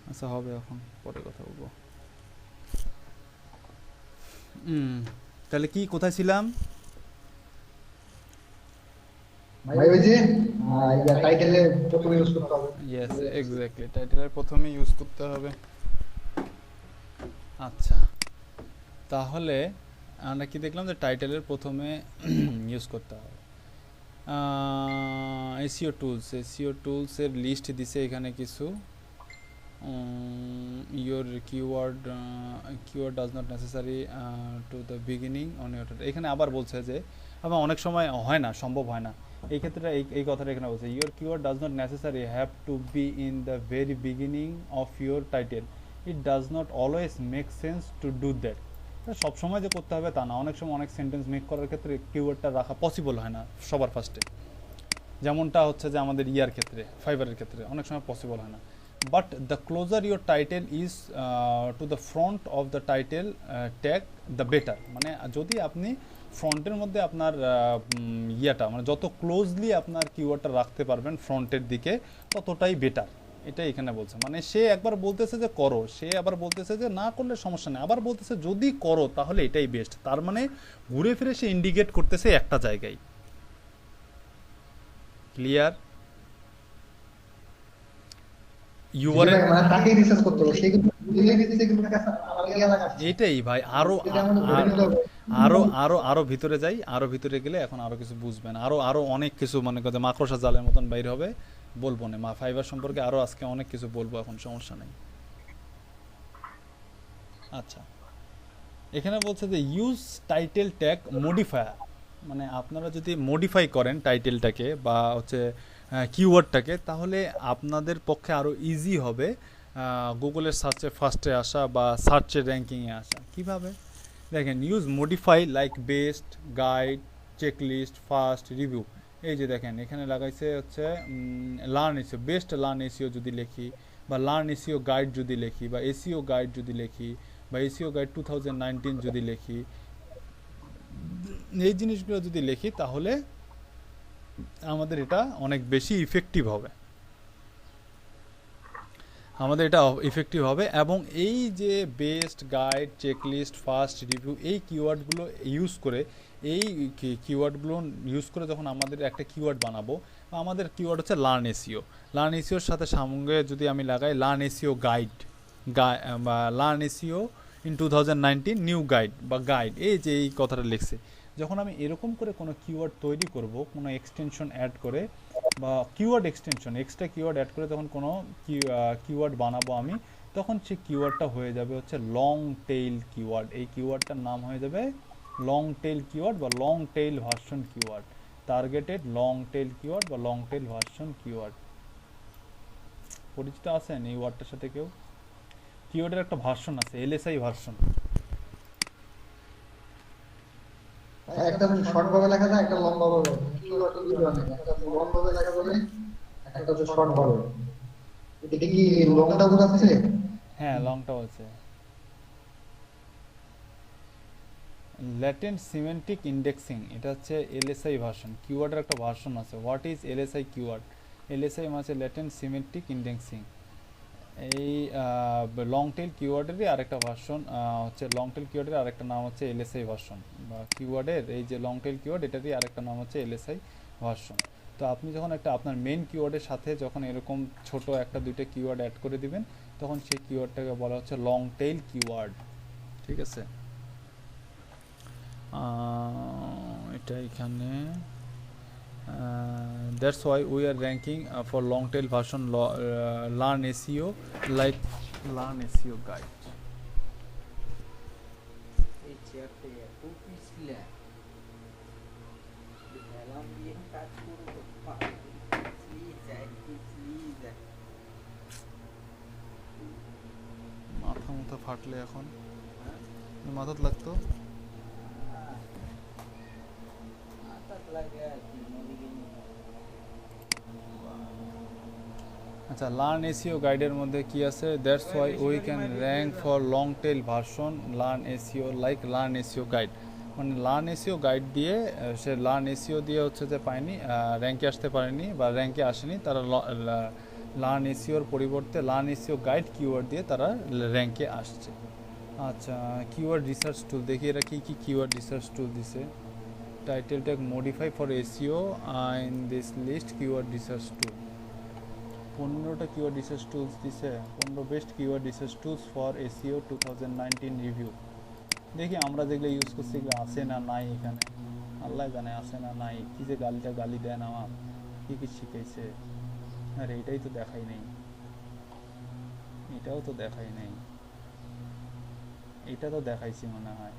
আচ্ছা হবে, এখন পরে কথা বলবো। তাহলে কি কোথায় ছিলাম? ভাই ওই যে টাইটেলে প্রথমে ইউজ করতে হবে। ইয়েস এক্স্যাক্টলি, টাইটেলের প্রথমে ইউজ করতে হবে। আচ্ছা তাহলে আমরা কি দেখলাম যে টাইটেলের প্রথমে ইউজ করতে হবে। এসইও টুলসের লিস্ট দিছে এখানে কিছু। Your keyword does not necessary to the beginning on your, এখানে আবার বলছে যে আবার অনেক সময় হয় না, সম্ভব হয় না এই ক্ষেত্রে, এই কথাটা এখানে বলছে your keyword does not necessary have to be in the very beginning of your title, it does not always make sense to do that. সবসময় যে করতে হবে তা না, অনেক সময় অনেক সেন্টেন্স মেক করার ক্ষেত্রে কিওয়ার্ডটা রাখা পসিবল হয় না সবার ফার্স্টে, যেমনটা হচ্ছে যে আমাদের ইয়ার ক্ষেত্রে, ফাইবারের ক্ষেত্রে অনেক সময় পসিবল হয় না। But the closure your title is to the front of the title tag the better, মানে যদি আপনি ফ্রন্টের মধ্যে আপনার ইয়াটা মানে যত ক্লোজলি আপনার কিওয়ার্ডটা রাখতে পারবেন ফ্রন্টের দিকে ততটাই বেটার, এটাই এখানে বলছে। মানে সে একবার বলতেছে যে করো, সে আবার বলতেছে যে না করলে সমস্যা নেই, আবার বলতেছে যদি করো তাহলে এটাই বেস্ট। তার মানে ঘুরে ফিরে সে ইন্ডিকেট করতেছে একটা জায়গায়। ক্লিয়ার? ইউআরএল মানে তাকে রিসার্চ করতে হবে, সে কিন্তু এটাই ভাই। আরো ভিতরে যাই, আরো ভিতরে গেলে এখন আরো কিছু বুঝবেন, আরো অনেক কিছু মনে করতে মাকড়সা জালের মতন বাইর হবে, বলবো না মা ফাইবার সম্পর্কে আরো আজকে অনেক কিছু বলবো, এখন সমস্যা নেই। আচ্ছা এখানে বলছে যে ইউজ টাইটেল ট্যাগ মডিফায়ার, মানে আপনারা যদি মডিফাই করেন টাইটেলটাকে বা হচ্ছে কিওয়ার্ডটাকে তাহলে আপনাদের পক্ষে আরো ইজি হবে গুগলের সার্চে ফার্স্টে আসা বা সার্চের র্যাঙ্কিংয়ে আসা। কিভাবে দেখেন, use modify like best, guide, checklist, first, review. এই যে দেখেন এখানে লাগাইছে হচ্ছে learn SEO, best learn SEO যদি লিখি বা লার্ন এসিও গাইড যদি লিখি বা এসিও গাইড যদি লিখি বা এসিও গাইড 2019 যদি লিখি, এই জিনিসগুলো যদি লিখি তাহলে আমাদের এটা অনেক বেশি ইফেক্টিভ হবে, এবং এই যে best, guide, checklist, first, review এই কিওয়ার্ডগুলো ইউজ করে যখন আমাদের একটা কিওয়ার্ড বানাবো, আমাদের কিওয়ার্ড হচ্ছে লার্ন এসিওর সাথে সঙ্গে যদি আমি লাগাই লার্ন এসিও গাইড বা learn SEO in 2019 new guide বা গাইড, এই যে এই কথাটা লিখছে, যখন আমি এরকম করে কোনো কিওয়ার্ড তৈরি করব, কোনো এক্সটেনশন অ্যাড করে বা keyword extension extra keyword add করে যখন কোনো কিওয়ার্ড বানাবো আমি, তখন সেই কিওয়ার্ডটা হয়ে যাবে হচ্ছে লং টেইল কিওয়ার্ড। এই কিওয়ার্ডটার নাম হয়ে যাবে লং টেইল কিওয়ার্ড বা long tail version keyword, targeted long tail keyword বা লং টেইল ভার্সন কিওয়ার্ড। পরিচিত আছেন এই ওয়ার্ডটার সাথে কেউ? কিওয়ার্ডের একটা ভার্সন আছে, এলএসআই ভার্সন। একটা শর্ট ভাবে লেখা যায়, একটা লম্বা ভাবে, কিওয়ার্ড দুটো আছে, একটা লম্বা ভাবে লেখা যাবে, একটা হচ্ছে শর্ট ভাবে। এটা কি লংটা বোঝাচ্ছে? হ্যাঁ, লংটা আছে। ল্যাটেন্ট সিমেন্টিক ইন্ডেক্সিং, এটা হচ্ছে এলএসআই ভার্সন। কিওয়ার্ডের একটা ভার্সন আছে। What is LSI keyword? LSI মানে ল্যাটেন্ট সিমেন্টিক ইন্ডেক্সিং। এই লং টেল কিওয়ার্ডেরই আরেকটা ভার্সন হচ্ছে, লং টেল কিওয়ার্ডের আরেকটা নাম হচ্ছে এলএসআই ভার্সন, বা কিওয়ার্ডের এই যে লং টেল কিওয়ার্ড এটারই আরেকটা নাম হচ্ছে এলএসআই ভার্সন। তো আপনি যখন একটা আপনার মেইন কিওয়ার্ডের সাথে যখন এরকম ছোট একটা দুইটা কিওয়ার্ড অ্যাড করে দিবেন, তখন সেই কিওয়ার্ডটাকে বলা হচ্ছে লং টেল কিওয়ার্ড। ঠিক আছে, এটা এখানে that's why we are ranking for long tail version learn SEO like learn SEO guide. এই চেয়ারতে এত পিছলা এলাম দিয়ে কাজ করব, প্লিজ মাথা ফাটলে এখন মাথাত লাগতো। আচ্ছা, লার্ন এসইও গাইডের মধ্যে কি আছে? That's why we can rank for long tail version learn SEO like learn SEO guide. মানে লার্ন এসইও গাইড দিয়ে সে লার্ন এসইও দিয়ে হচ্ছে যে পায়নি, র্যাঙ্কে আসতে পারেনি বা র্যাঙ্কে আসেনি, তারা লার্ন এসইওর পরিবর্তে লার্ন এসইও গাইড কিওয়ার্ড দিয়ে তারা র্যাঙ্কে আসছে। আচ্ছা, কিওয়ার্ড রিসার্চ টুল দেখি এরা কী কী কিওয়ার্ড রিসার্চ টুল দিছে। Title tag modify for SEO in this list keyword research tool. 15টা কিওয়ার্ড রিসার্চ টুলস দিছে, 15 best keyword research tools for SEO 2019 review. দেখি আমরা যেগুলো ইউজ করছি এগুলো আছে না নাই এখানে, আল্লাহ জানে আছে না নাই। কি যে গালি দেন আমার, কি কি শিখাইছে। আরে এটাই তো দেখাই নেই, এটাও তো দেখাই নেই, এটা তো দেখাইছি মনে হয়,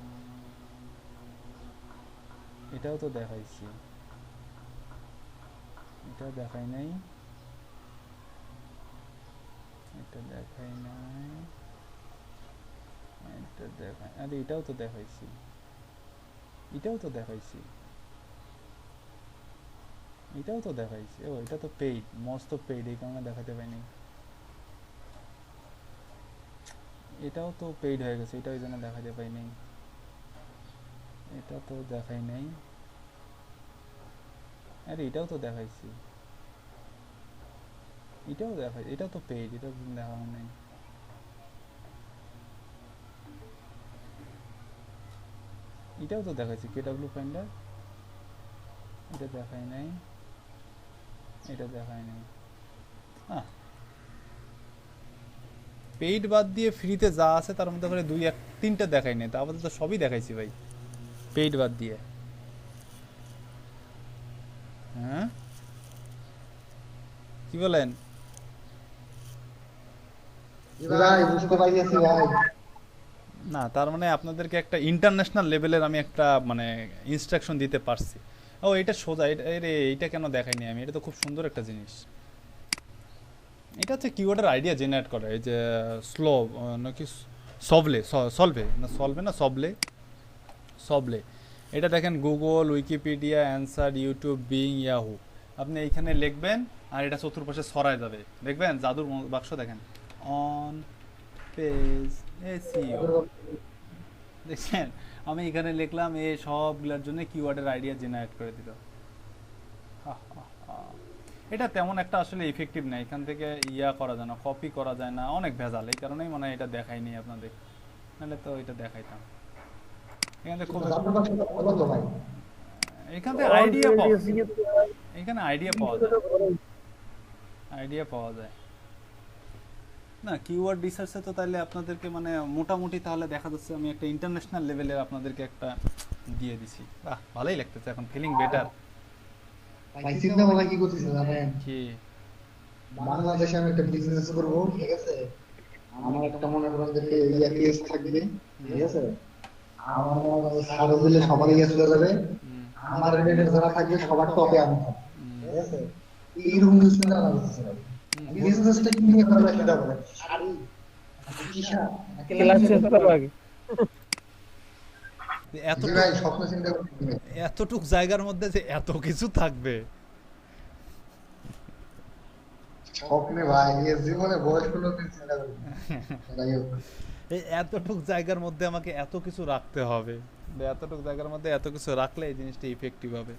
এটাও তো দেখাইছি, এটা দেখাই নাই, এটা দেখাই নাই, এটা দেখাই, আরে এটাও তো দেখাইছি, এটাও তো দেখাইছি, এটাও তো দেখাইছি। ও এটা তো পেইড, মস্ত পেইড, এই কারণে দেখাতে পাইনি। এটাও তো পেইড হয়ে গেছে, এটা ওই জন্য দেখাতে পাইনি। এটা তো দেখাই নাই, আরে এটাও তো দেখাইছি, এটাও দেখাই, এটা তো পেইড, এটা দেখানো নেই। এটাও তো দেখাইছি, কেডব্লিউ ফাইন্ডার, এটা দেখাই নাই, এটা দেখাই নাই। পেইড বাদ দিয়ে ফ্রিতে যা আছে তার মধ্যে করে 2-3টা দেখাই নাই, তা আপাতত সবই দেখাইছি ভাই পেইড বাদ দিয়ে। হ্যাঁ কি বলেন? না তার মানে আপনাদেরকে একটা ইন্টারন্যাশনাল লেভেলের আমি একটা মানে ইনস্ট্রাকশন দিতে পারছি। ও এটা সোজা, এইটা কেন দেখাইনি আমি? এটা তো খুব সুন্দর একটা জিনিস। এটা হচ্ছে কিওয়ার্ডের আইডিয়া জেনারেট করে, এই যে নাকি সবলে। এটা দেখেন Google, Wikipedia, answer, YouTube, being, Yahoo. আপনি এইখানে লিখবেন আর এটা চতুর্পাশে ছড়ায় যাবে, দেখবেন জাদুর বাক্স। দেখেন অন পেজ এসইও, দেখছেন আমি এখানে লিখলাম, এই সবগুলোর জন্য কিওয়ার্ডের আইডিয়া জেনারেট করে দিল। এটা তেমন একটা আসলে ইফেক্টিভ না, এখান থেকে করা যায় না, কপি করা যায় না, অনেক ভেজাল। এই কারণেই মনে হয় এটা দেখাইনি আপনাদের, নাহলে তো এটা দেখাইতাম। এখান থেকে এখানে আইডিয়া পাওয়া যায় না কিওয়ার্ড রিসার্চে। তো তাহলে আপনাদেরকে মানে মোটামুটি তাহলে দেখা যাচ্ছে আমি একটা ইন্টারন্যাশনাল লেভেলের আপনাদেরকে একটা দিয়ে দিছি। বাহ, ভালোই লাগতেছে, এখন ফিলিং বেটার। চিন্তা ভাবনা কি করতেছি জানেন? কি বাংলাদেশে আমি একটা বিজনেস করব, ঠিক আছে? আমার একটা মনে করেন যে কেস থাকবে, ঠিক আছে? আমার মনে করেন সারা দিলে সবার চলে যাবে, আমার রিলেটেড যারা থাকবে সবার টপে আমি থাকবো, ঠিক আছে? এইরকম কিছু না বিজনেসটা কি নিয়ে করবে সেটা বলেন। শাড়ি, টিশা, ক্লাস শেষ করো আগে। এতটুক জায়গার মধ্যে যে এত কিছু থাকবে, স্বপ্নে ভাই এই জীবনে বয়স হলো চিন্তা করি। এই এতটুক জায়গার মধ্যে আমাকে এত কিছু রাখতে হবে, এতটুক জায়গার মধ্যে এত কিছু রাখলে এই জিনিসটা ইফেক্টিভ হবে।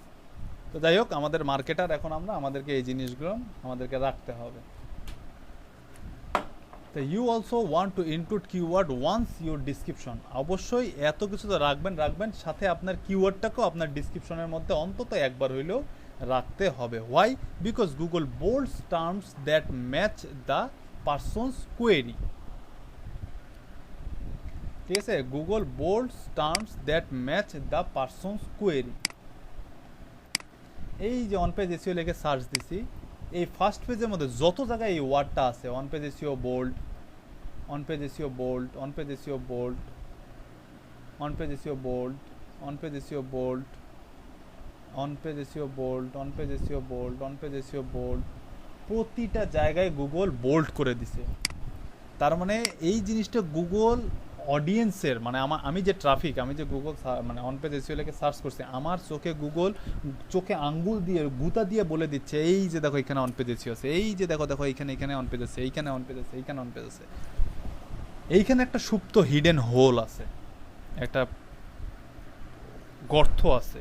তো যাই হোক, আমাদের মার্কেটার এখন আমাদেরকে এই জিনিসগুলো আমাদেরকে রাখতে হবে। তো you also want to include keyword once your description. অবশ্যই এত কিছু তো রাখবেন, সাথে আপনার কিওয়ার্ডটাকেও আপনার ডিসক্রিপশনের মধ্যে অন্তত একবার হইলেও রাখতে হবে। Why? Because Google bolds terms that match the person's query. ঠিক আছে, Google bolds terms that match the person's query. এই যে অন পেজ এসইও লিখে সার্চ দিছি, এই ফার্স্ট পেজের মধ্যে যত জায়গায় এই ওয়ার্ডটা আছে, on page SEO bold, on page SEO bold, on page SEO bold, on page SEO bold, on page SEO bold, on page SEO bold, on page SEO bold, on page SEO bold, প্রতিটা জায়গায় Google bold করে দিছে। তার মানে এই জিনিসটা Google অডিয়েন্সের, মানে আমি যে ট্রাফিক, আমি যে গুগল মানে অন পেজ এসইও লিখে সার্চ করছি, আমার চোখে গুগল চোখে আঙ্গুল দিয়ে গুতা দিয়ে বলে দিচ্ছে এই যে দেখো এখানে অন পেজ এসইও আছে, এই যে দেখো এখানে অন পেজ আছে, এইখানে অন পেজ আছে, এইখানে অন পেজ আছে। এইখানে একটা সুপ্ত হিডেন হোল আছে, একটা গর্ত আছে,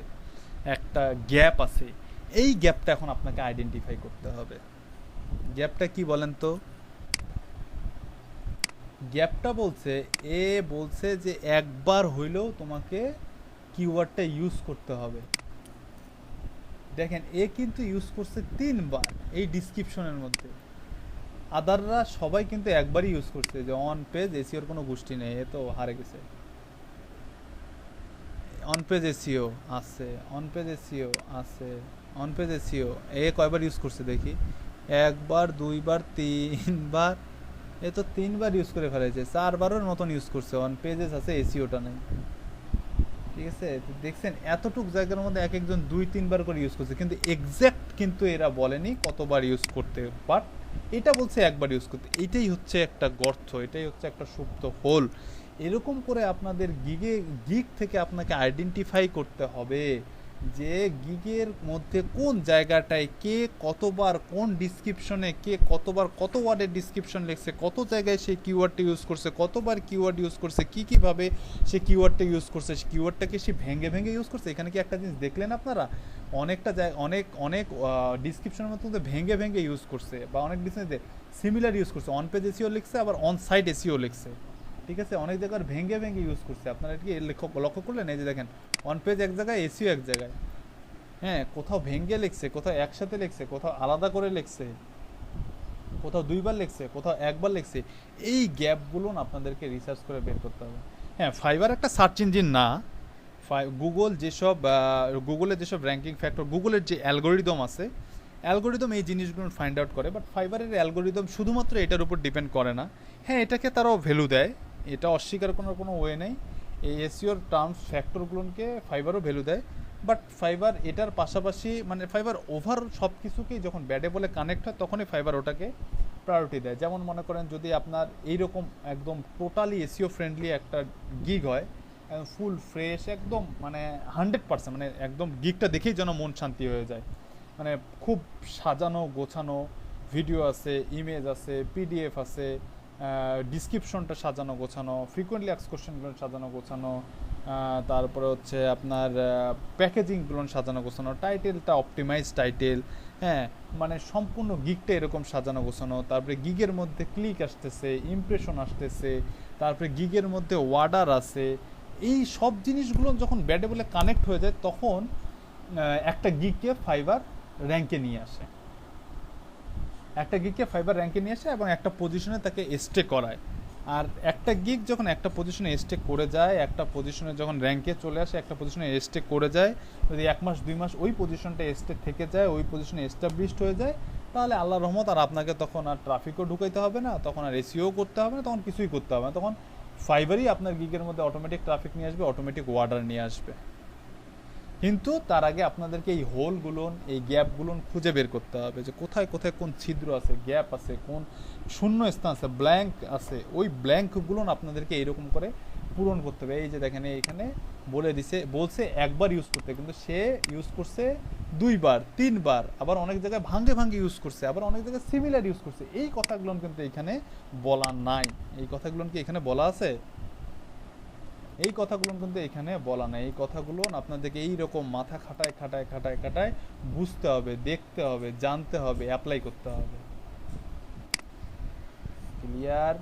একটা গ্যাপ আছে। এই গ্যাপটা এখন আপনাকে আইডেন্টিফাই করতে হবে। গ্যাপটা কি বলেন তো? গ্যাপটা বলছে যে একবার হইলেও তোমাকে কিওয়ার্ডটা ইউজ করতে হবে। দেখেন, এ কিন্তু ইউজ করছে 3 বার এই ডিসক্রিপশনের মধ্যে, আদাররা সবাই কিন্তু একবারই ইউজ করছে। যে অন পেজ এসইওর কোনো গোষ্ঠী নেই, এ তো হারে গেছে। অন পেজ এসইও আছে, অন পেজ এসইও আছে, অন পেজ এসইও এ কয়বার ইউজ করছে দেখি? 1 বার, 2 বার, 3 বার, এ তো 3 বার ইউজ করে ফেলেছে। 4 বারের মতন ইউজ করছে, অন পেজেস আছে, এসইওটা নেই। ঠিক আছে, দেখছেন এতটুক জায়গার মধ্যে এক একজন 2-3 বার করে ইউজ করছে, কিন্তু এক্সাক্ট কিন্তু এরা বলেনি কতবার ইউজ করতে, বাট এটা বলছে একবার ইউজ করতে। এটাই হচ্ছে একটা গর্ত, এটাই হচ্ছে একটা সুপ্ত হোল। এরকম করে আপনাদের গিগ থেকে আপনাকে আইডেন্টিফাই করতে হবে যে গিগের মধ্যে কোন জায়গাটায় কে কতবার কোন ডিসক্রিপশনে কে কতবার কত ওয়ার্ডের ডিসক্রিপশন লিখছে, কত জায়গায় সেই কিওয়ার্ডটা ইউজ করছে, কতবার কিওয়ার্ড ইউজ করছে, কীভাবে সে কিওয়ার্ডটা ইউজ করছে, কিওয়ার্ডটাকে সে ভেঙে ইউজ করছে। এখানে কি একটা জিনিস দেখলেন আপনারা? অনেকটা অনেক ডিসক্রিপশনের মধ্যে ভেঙে ইউজ করছে, বা অনেক ডিসক্রিপশনে সিমিলার ইউজ করছে। অন পেজ এসইও লিখছে, আবার অন সাইট এসইও লিখছে। ঠিক আছে, অনেক জায়গার ভেঙে ইউজ করছে। আপনারা কি লক্ষ্য করলেন? এই যে দেখেন, অন পেজ এক জায়গায়, এসইও এক জায়গায়। হ্যাঁ, কোথাও ভেঙে লিখছে, কোথাও একসাথে লিখছে, কোথাও আলাদা করে লিখছে, কোথাও 2 বার লিখছে, কোথাও 1 বার লিখছে। এই গ্যাপগুলো আপনাদেরকে রিসার্চ করে বের করতে হবে। হ্যাঁ, ফাইবার একটা সার্চ ইঞ্জিন না। গুগলের যেসব র্যাঙ্কিং ফ্যাক্টর, গুগলের যে অ্যালগোরিদম আছে, অ্যালগোরিদম এই জিনিসগুলো ফাইন্ড আউট করে। বাট ফাইবারের অ্যালগোরিদম শুধুমাত্র এটার উপর ডিপেন্ড করে না। হ্যাঁ, এটাকে তারাও ভ্যালু দেয়, এটা অস্বীকার করার কোনো ওয়ে নেই। এই এসইওর টার্মস ফ্যাক্টরগুলোকে ফাইবারও ভ্যালু দেয়। বাট ফাইবার এটার পাশাপাশি, মানে ফাইবার ওভারঅল সব কিছুকেই যখন ব্যাডে বলে কানেক্ট হয় তখনই ফাইবার ওটাকে প্রায়োরিটি দেয়। যেমন মনে করেন যদি আপনার এইরকম একদম টোটালি এসইও ফ্রেন্ডলি একটা গিগ হয়, ফুল ফ্রেশ একদম, মানে 100%, মানে একদম গিগটা দেখেই যেন মন শান্তি হয়ে যায়। মানে খুব সাজানো গোছানো ভিডিও আছে, ইমেজ আছে, পিডিএফ আছে, ডিসক্রিপশনটা সাজানো গোছানো, ফ্রিকোয়েন্টলি আস্কড কোশ্চেনগুলো সাজানো গোছানো, তারপরে হচ্ছে আপনার প্যাকেজিংগুলো সাজানো গোছানো, টাইটেলটা অপটিমাইজ টাইটেল, হ্যাঁ, মানে সম্পূর্ণ গিগটা এরকম সাজানো গোছানো। তারপরে গিগের মধ্যে ক্লিক আসতেছে, ইমপ্রেশন আসতেছে, তারপরে গিগের মধ্যে ওয়ার্ডার আছে। এই সব জিনিসগুলো যখন ব্যাডে বলে কানেক্ট হয়ে যায় তখন একটা গিগকে ফাইবার র্যাঙ্কে নিয়ে আসে, এবং একটা পজিশনে তাকে স্টে করায়। আর একটা গিগ যখন একটা পজিশনে স্টে করে যায়, একটা পজিশনে যখন র্যাঙ্কে চলে আসে, একটা পজিশনে স্টে করে যায়, যদি 1 মাস 2 মাস ওই পজিশনটা স্টে থেকে যায়, ওই পজিশনে এস্টাবলিশড হয়ে যায়, তাহলে আল্লাহর রহমত আর আপনাকে তখন আর ট্রাফিকও ঢুকাইতে হবে না, তখন আর এসিও করতে হবে না, তখন কিছুই করতে হবে না, তখন ফাইবারই আপনার গিগের মধ্যে অটোমেটিক ট্রাফিক নিয়ে আসবে, অটোমেটিক অর্ডার নিয়ে আসবে। কিন্তু তার আগে আপনাদেরকে এই হোলগুলো, এই গ্যাপগুলো খুঁজে বের করতে হবে যে কোথায় কোথায় কোন ছিদ্র আছে, গ্যাপ আছে, কোন শূন্য স্থান আছে, ব্ল্যাঙ্ক আছে, ওই ব্ল্যাঙ্কগুলো আপনাদেরকে এইরকম করে পূরণ করতে হবে। এই যে দেখেন এইখানে বলছে একবার ইউজ করতে, কিন্তু সে ইউজ করছে 2 বার 3 বার, আবার অনেক জায়গায় ভাঙ্গে ভাঙ্গে ইউজ করছে, আবার অনেক জায়গায় সিমিলার ইউজ করছে। এই কথাগুলো কিন্তু এখানে বলা নাই। এই কথাগুলো কি এখানে বলা আছে? এই কথাগুলো কিন্তু এখানে বলা নাই। এই কথাগুলো আপনাদেরকে এইরকম মাথা খাটায় খাটায় খাটায় খাটায় বুঝতে হবে, দেখতে হবে, জানতে হবে, অ্যাপ্লাই করতে হবে। ক্লিয়ার?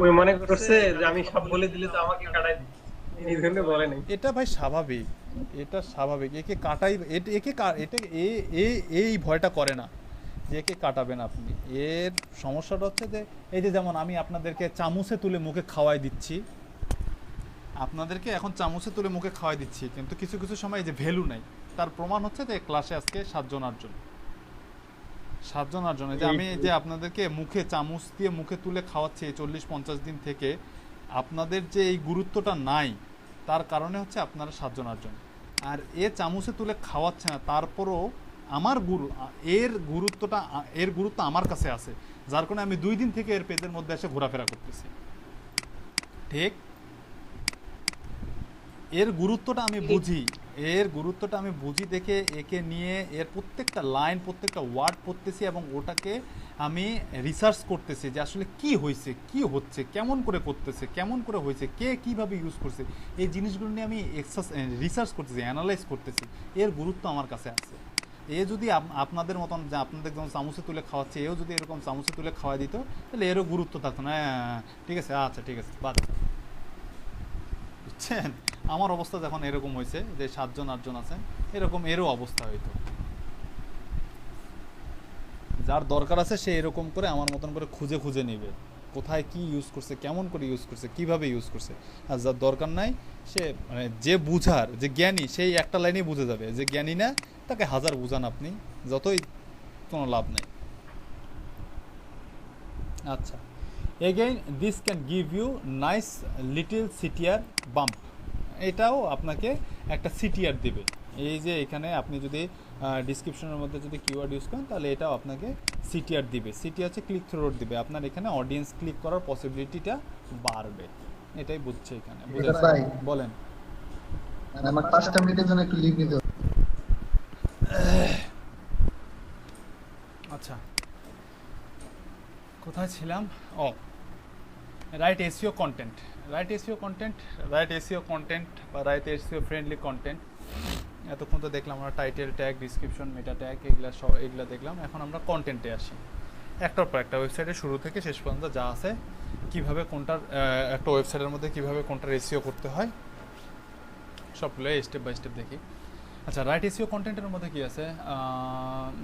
ওই মনে করছে যে আমি সব বলে দিলে তো আমাকে কাটাই দিবে, এই জন্য বলে নাই। এটা ভাই স্বাভাবিক, এটা স্বাভাবিক। একে কাটাই, এই ভয়টা করে না যে একে কাটাবেন আপনি। এর সমস্যাটা হচ্ছে যে এই যে যেমন আমি আপনাদেরকে চামচে তুলে মুখে খাওয়াই দিচ্ছি, আপনাদেরকে এখন চামচে তুলে মুখে খাওয়াই দিচ্ছি, কিন্তু কিছু কিছু সময় এই যে ভ্যালু নাই। তার প্রমাণ হচ্ছে যে ক্লাসে আজকে 7 জন 8 জন যে আমি যে আপনাদেরকে মুখে চামচ দিয়ে মুখে তুলে খাওয়াচ্ছি 40-50 দিন থেকে, আপনাদের যে এই গুরুত্বটা নাই তার কারণে হচ্ছে আপনারা 7 জন 8 জন। আর এ চামচে তুলে খাওয়াচ্ছে না, তারপরও আমার এর গুরুত্ব আমার কাছে আছে, যার কারণে আমি 2 দিন থেকে এর পেজের মধ্যে এসে ঘোরাফেরা করতেছি। ঠিক? এর গুরুত্বটা আমি বুঝি দেখে একে নিয়ে এর প্রত্যেকটা লাইন, প্রত্যেকটা ওয়ার্ড পড়তেছি এবং ওটাকে আমি রিসার্চ করতেছি যে আসলে কি হয়েছে, কি হচ্ছে, কেমন করে করতেছে, কেমন করে হয়েছে, কে কিভাবে ইউজ করছে, এই জিনিসগুলো নিয়ে আমি রিসার্চ করতেছি, অ্যানালাইজ করতেছি। এর গুরুত্ব আমার কাছে আছে। এ যদি আপনাদের মতন যে আপনাদের যেমন চামচে তুলে খাওয়াচ্ছে, এও যদি এরকম চামচে তুলে খাওয়া দিত তাহলে এরও গুরুত্ব থাকতো না। ঠিক আছে, আচ্ছা ঠিক আছে, বাদ। বুঝছেন? আমার অবস্থা যখন এরকম হয়েছে যে 7 জন 8 জন আছেন, এরকম এরও অবস্থা হইতো। যার দরকার আছে সে এরকম করে আমার মতন করে খুঁজে খুঁজে নেবে কোথায় কি ইউজ করছে, কেমন করে ইউজ করছে, কিভাবে ইউজ করছে। আর যার দরকার নাই সে মানে যে বুঝার, যে জ্ঞানী, সেই একটা লাইনেই বুঝে যাবে। যে জ্ঞানী না তাকে 1000 বুঝান আপনি, যতই, কোনো লাভ নাই। আচ্ছা, again this can give you nice little CTR bump. এটাও আপনাকে একটা সিটিআর দেবে। এই যে এখানে আপনি যদি ডিসক্রিপশনের মধ্যে যদি কিওয়ার্ড ইউজ করেন তাহলে এটাও আপনাকে সিটিআর দিবে। সিটিআর হচ্ছে ক্লিক থ্রু রেট দিবে, আপনার এখানে অডিয়েন্স ক্লিক করার পসিবিলিটিটা বাড়বে। এটাই বুঝছে এখানে। বলেন। আমার 5টা মিনিটের জন্য একটু লিভ নিতে হবে। আচ্ছা, কোথায় ছিলাম? ও, write SEO content, write SEO content বা রাইট এসইও ফ্রেন্ডলি কন্টেন্ট। এতক্ষণ তো দেখলাম আমরা title tag, description, meta tag, এগুলা দেখলাম। এখন আমরা কন্টেন্টে আসি। একটার পর একটা ওয়েবসাইটের শুরু থেকে শেষ পর্যন্ত যা আছে, কিভাবে কোনটার একটা ওয়েবসাইটের মধ্যে কিভাবে কোনটার এসইও করতে হয়, সবগুলো স্টেপ বাই স্টেপ দেখি। আচ্ছা, রাইট এসইও কন্টেন্টের মধ্যে কি আছে?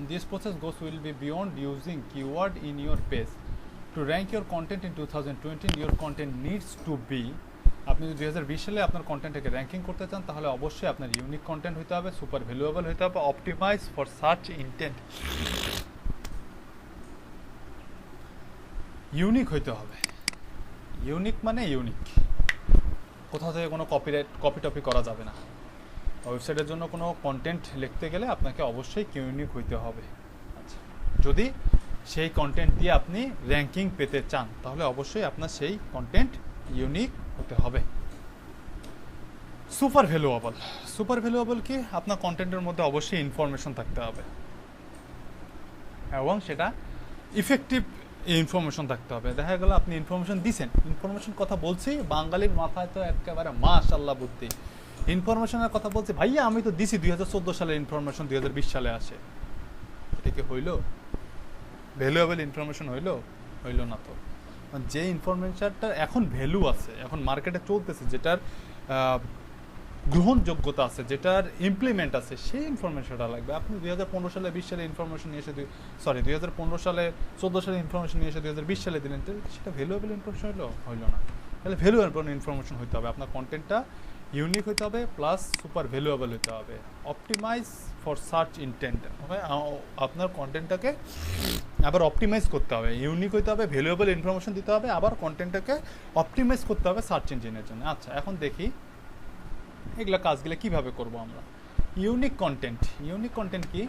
This process goes will be beyond using keyword in your page to rank your content in 2020 your content needs to be. আপনি যদি 2020 সালে আপনার কন্টেন্টটাকে র্যাঙ্কিং করতে চান তাহলে অবশ্যই আপনার ইউনিক কন্টেন্ট হতে হবে, সুপার ভ্যালুয়েবল হতে হবে, optimise for search intent, unique হইতে হবে। ইউনিক মানে ইউনিক, কোথাও থেকে কোনো কপি করা যাবে না। ওয়েবসাইটের জন্য কোনো কন্টেন্ট লিখতে গেলে আপনাকে অবশ্যই ইউনিক হইতে হবে। আচ্ছা, যদি সেই কন্টেন্ট দিয়ে আপনি র্যাঙ্কিং পেতে চান তাহলে অবশ্যই আপনার সেই কন্টেন্ট ইউনিক হতে হবে। সুপার ভ্যালুয়েবল কি? আপনার কন্টেন্টের মধ্যে অবশ্যই ইনফরমেশন থাকতে হবে এবং সেটা ইফেক্টিভ ইনফরমেশন থাকতে হবে। দেখা গেল আপনি ইনফরমেশন দিছেন, ইনফরমেশন কথা বলছি, বাঙালির মাথায় তো একেবারে মাশাআল্লাহ বুদ্ধি, ইনফরমেশনের কথা বলছি, ভাইয়া আমি তো দিছি 2014 সালের ইনফরমেশন 2020 সালে আসে। এটা কি হইল ভ্যালুয়েবল ইনফরমেশন? হইল না। তো যে ইনফরমেশনটার এখন ভ্যালু আছে, এখন মার্কেটে চলতেছে, যেটার গ্রহণযোগ্যতা আছে, যেটার ইমপ্লিমেন্ট আছে, সেই ইনফরমেশনটা লাগবে। আপনি 2015 সালে 20 সালে ইনফরমেশন নিয়ে এসে 2015 সালে 14 সালে ইনফরমেশন নিয়ে এসে 2020 সালে দিলেন, সেটা ভ্যালুয়েবল ইনফরমেশন হইল না। তাহলে ভ্যালুয়েবল ইনফরমেশন হইতে হবে, আপনার কন্টেন্টটা ইউনিক হইতে হবে, প্লাস সুপার ভ্যালুয়েবল হইতে হবে, অপটিমাইজ ফর সার্চ ইন্টেন্ট। আপনার কন্টেন্টটাকে আবার অপটিমাইজ করতে হবে, ইউনিক হইতে হবে, ভ্যালুয়েবল ইনফরমেশন দিতে হবে, আবার কন্টেন্টটাকে অপটিমাইজ করতে হবে সার্চ ইঞ্জিনের জন্য। আচ্ছা, এখন দেখি এগুলো কাজগুলো কিভাবে করব আমরা। ইউনিক কন্টেন্ট কি?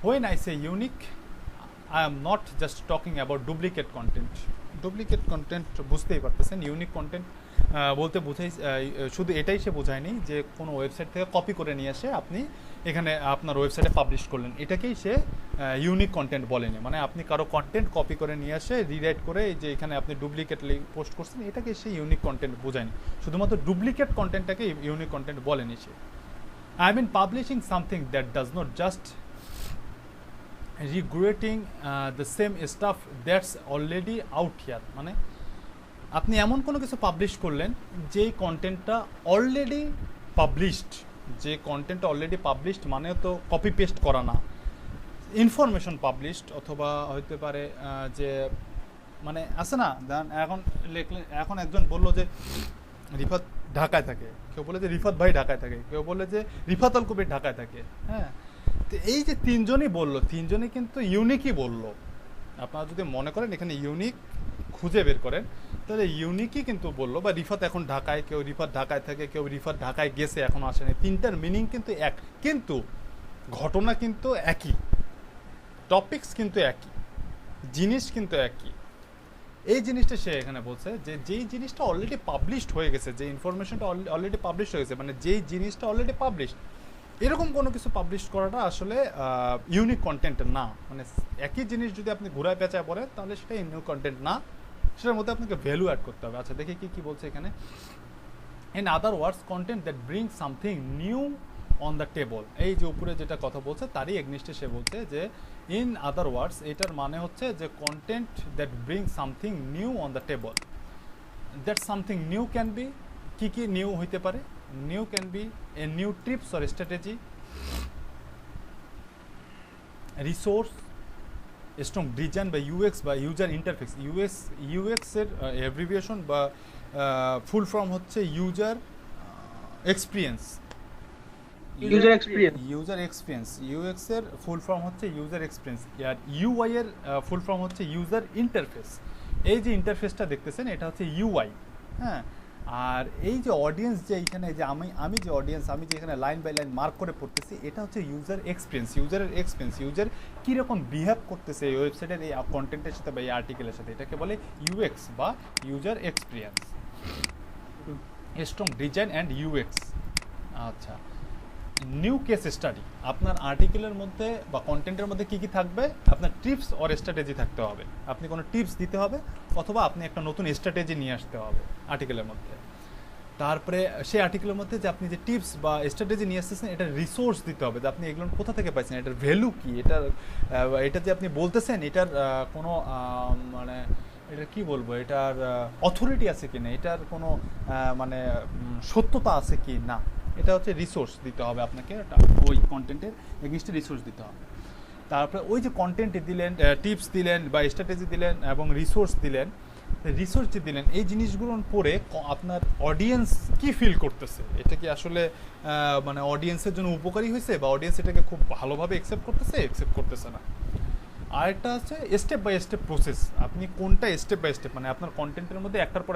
When I say unique, I am not just talking about duplicate content. Duplicate content বুঝতেই পারতেছেন। ইউনিক কন্টেন্ট বলতে বোঝাই শুধু এটাই সে বোঝায়নি যে কোনো ওয়েবসাইট থেকে কপি করে নিয়ে এসে আপনি এখানে আপনার ওয়েবসাইটে পাবলিশ করলেন, এটাকেই সে ইউনিক কন্টেন্ট বলেনি। মানে আপনি কারো কন্টেন্ট কপি করে নিয়ে এসে রিরাইট করে যে এখানে আপনি ডুপ্লিকেট পোস্ট করছেন, এটাকে সে ইউনিক কন্টেন্ট বোঝায়নি। শুধুমাত্র ডুপ্লিকেট কন্টেন্টটাকে ইউনিক কন্টেন্ট বলেনি সে। I mean publishing something that does not just regretting the same stuff that's already out here। মানে আপনি এমন কোনো কিছু পাবলিশ করলেন যেই কন্টেন্টটা অলরেডি পাবলিশড, মানে তো কপি পেস্ট করা না, ইনফরমেশন পাবলিশড, অথবা হইতে পারে যে মানে আছে না, এখন একজন বললো যে রিফাত ঢাকায় থাকে, কেউ বলে যে রিফাত ভাই ঢাকায় থাকে, কেউ বলে যে রিফাত আল কবির ঢাকায় থাকে। হ্যাঁ, তো এই যে তিনজনই বললো, তিনজনই কিন্তু ইউনিকই বললো। আপনারা যদি মনে করেন এখানে ইউনিক খুঁজে বের করেন, তাহলে ইউনিকই কিন্তু বললো। বা রিফাত এখন ঢাকায়, কেউ রিফাত ঢাকায় থাকে, কেউ রিফাত ঢাকায় গেছে এখন আসেনি। তিনটার মিনিং কিন্তু এক, কিন্তু ঘটনা কিন্তু একই, টপিকস কিন্তু একই, জিনিস কিন্তু একই। এই জিনিসটা সে এখানে বলছে যে যেই জিনিসটা অলরেডি পাবলিশড হয়ে গেছে, যে ইনফরমেশনটা অলরেডি পাবলিশড হয়ে গেছে, মানে যেই জিনিসটা অলরেডি পাবলিশড, এরকম কোনো কিছু পাবলিশ করাটা আসলে ইউনিক কন্টেন্ট না। মানে একই জিনিস যদি আপনি ঘুরায় পেঁচায় পড়েন তাহলে সেটা ইউনিক কন্টেন্ট না, সেটার মধ্যে আপনাকে ভ্যালু অ্যাড করতে হবে। আচ্ছা, দেখি কি বলছে এখানে। In other words content that bring something new on the table. এই যে উপরে যেটা কথা বলছে তারই এগনিস্টে সে বলছে যে ইন আদার ওয়ার্ডস, এটার মানে হচ্ছে যে content that bring something new on the table. That something new can be, কি নিউ হইতে পারে? New can be a new tips or strategy, resource, strong design by UX by user interface। UX এর abbreviation বা full form হচ্ছে user experience। UX এর full form হচ্ছে user experience, আর UI এর full form হচ্ছে user interface। এই যে ইন্টারফেসটা দেখতেছেন এটা হচ্ছে UI। হ্যাঁ, আর এই যে অডিয়েন্স, যে এইখানে যে আমি যে অডিয়েন্স, আমি যে এখানে লাইন বাই লাইন মার্ক করে পড়তেছি, এটা হচ্ছে ইউজার এক্সপিরিয়েন্স। ইউজার কীরকম বিহেভ করতেছে এই ওয়েবসাইটের এই কন্টেন্টের সাথে বা এই আর্টিকেলের সাথে, এটাকে বলে ইউএক্স বা user experience. Strong design and UX. আচ্ছা, নিউ কেস স্টাডি। আপনার আর্টিকেলের মধ্যে বা কন্টেন্টের মধ্যে কী থাকবে? আপনার টিপস অর স্ট্র্যাটেজি থাকতে হবে। আপনি কোনো টিপস দিতে হবে অথবা আপনি একটা নতুন স্ট্র্যাটেজি নিয়ে আসতে হবে আর্টিকেলের মধ্যে। তারপরে সেই আর্টিকেলের মধ্যে যে আপনি যে টিপস বা স্ট্র্যাটেজি নিয়ে আসতেছেন, এটা রিসোর্স দিতে হবে যে আপনি এগুলো কোথা থেকে পাইছেন, এটার ভ্যালু কী, এটা যে আপনি বলতেছেন এটার কোনো মানে এটা কি বলবো, এটার অথরিটি আছে কি না, এটার কোনো মানে সত্যতা আছে কি না, এটা হচ্ছে রিসোর্স দিতে হবে আপনাকে। ওই কন্টেন্টের এগেইনস্টে রিসোর্স দিতে হবে। তারপরে ওই যে কন্টেন্ট দিলেন, টিপস দিলেন বা স্ট্র্যাটেজি দিলেন এবং রিসোর্স দিলেন, রিসোর্স যে দিলেন, এই জিনিসগুলো পরে আপনার অডিয়েন্স কি ফিল করতেছে, এটা কি আসলে মানে অডিয়েন্সের জন্য উপকারী হয়েছে বা অডিয়েন্স এটাকে খুব ভালোভাবে অ্যাকসেপ্ট করতেছে না। আরেকটা হচ্ছে স্টেপ বাই স্টেপ প্রসেস। আপনি কোনটা স্টেপ বাই স্টেপ, মানে আপনার কন্টেন্টের মধ্যে একটার পর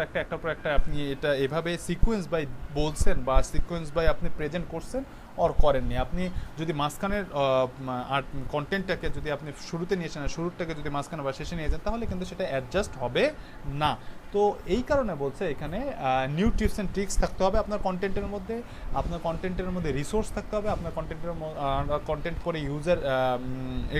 একটা আপনি এটা এভাবে সিকোয়েন্স বাই বলছেন বা সিকোয়েন্স বাই আপনি প্রেজেন্ট করছেন অর করেননি। আপনি যদি মাঝখানের কন্টেন্টটাকে যদি আপনি শুরুতে নিয়ে আসেন, শুরুটাকে যদি মাঝখানে বা শেষে নিয়ে যান, তাহলে কিন্তু সেটা অ্যাডজাস্ট হবে না। তো এই কারণে বলছে এখানে নিউ টিপস অ্যান্ড ট্রিক্স থাকতে হবে আপনার কন্টেন্টের মধ্যে, আপনার কন্টেন্টের মধ্যে রিসোর্স থাকতে হবে, আপনার কন্টেন্ট করে ইউজার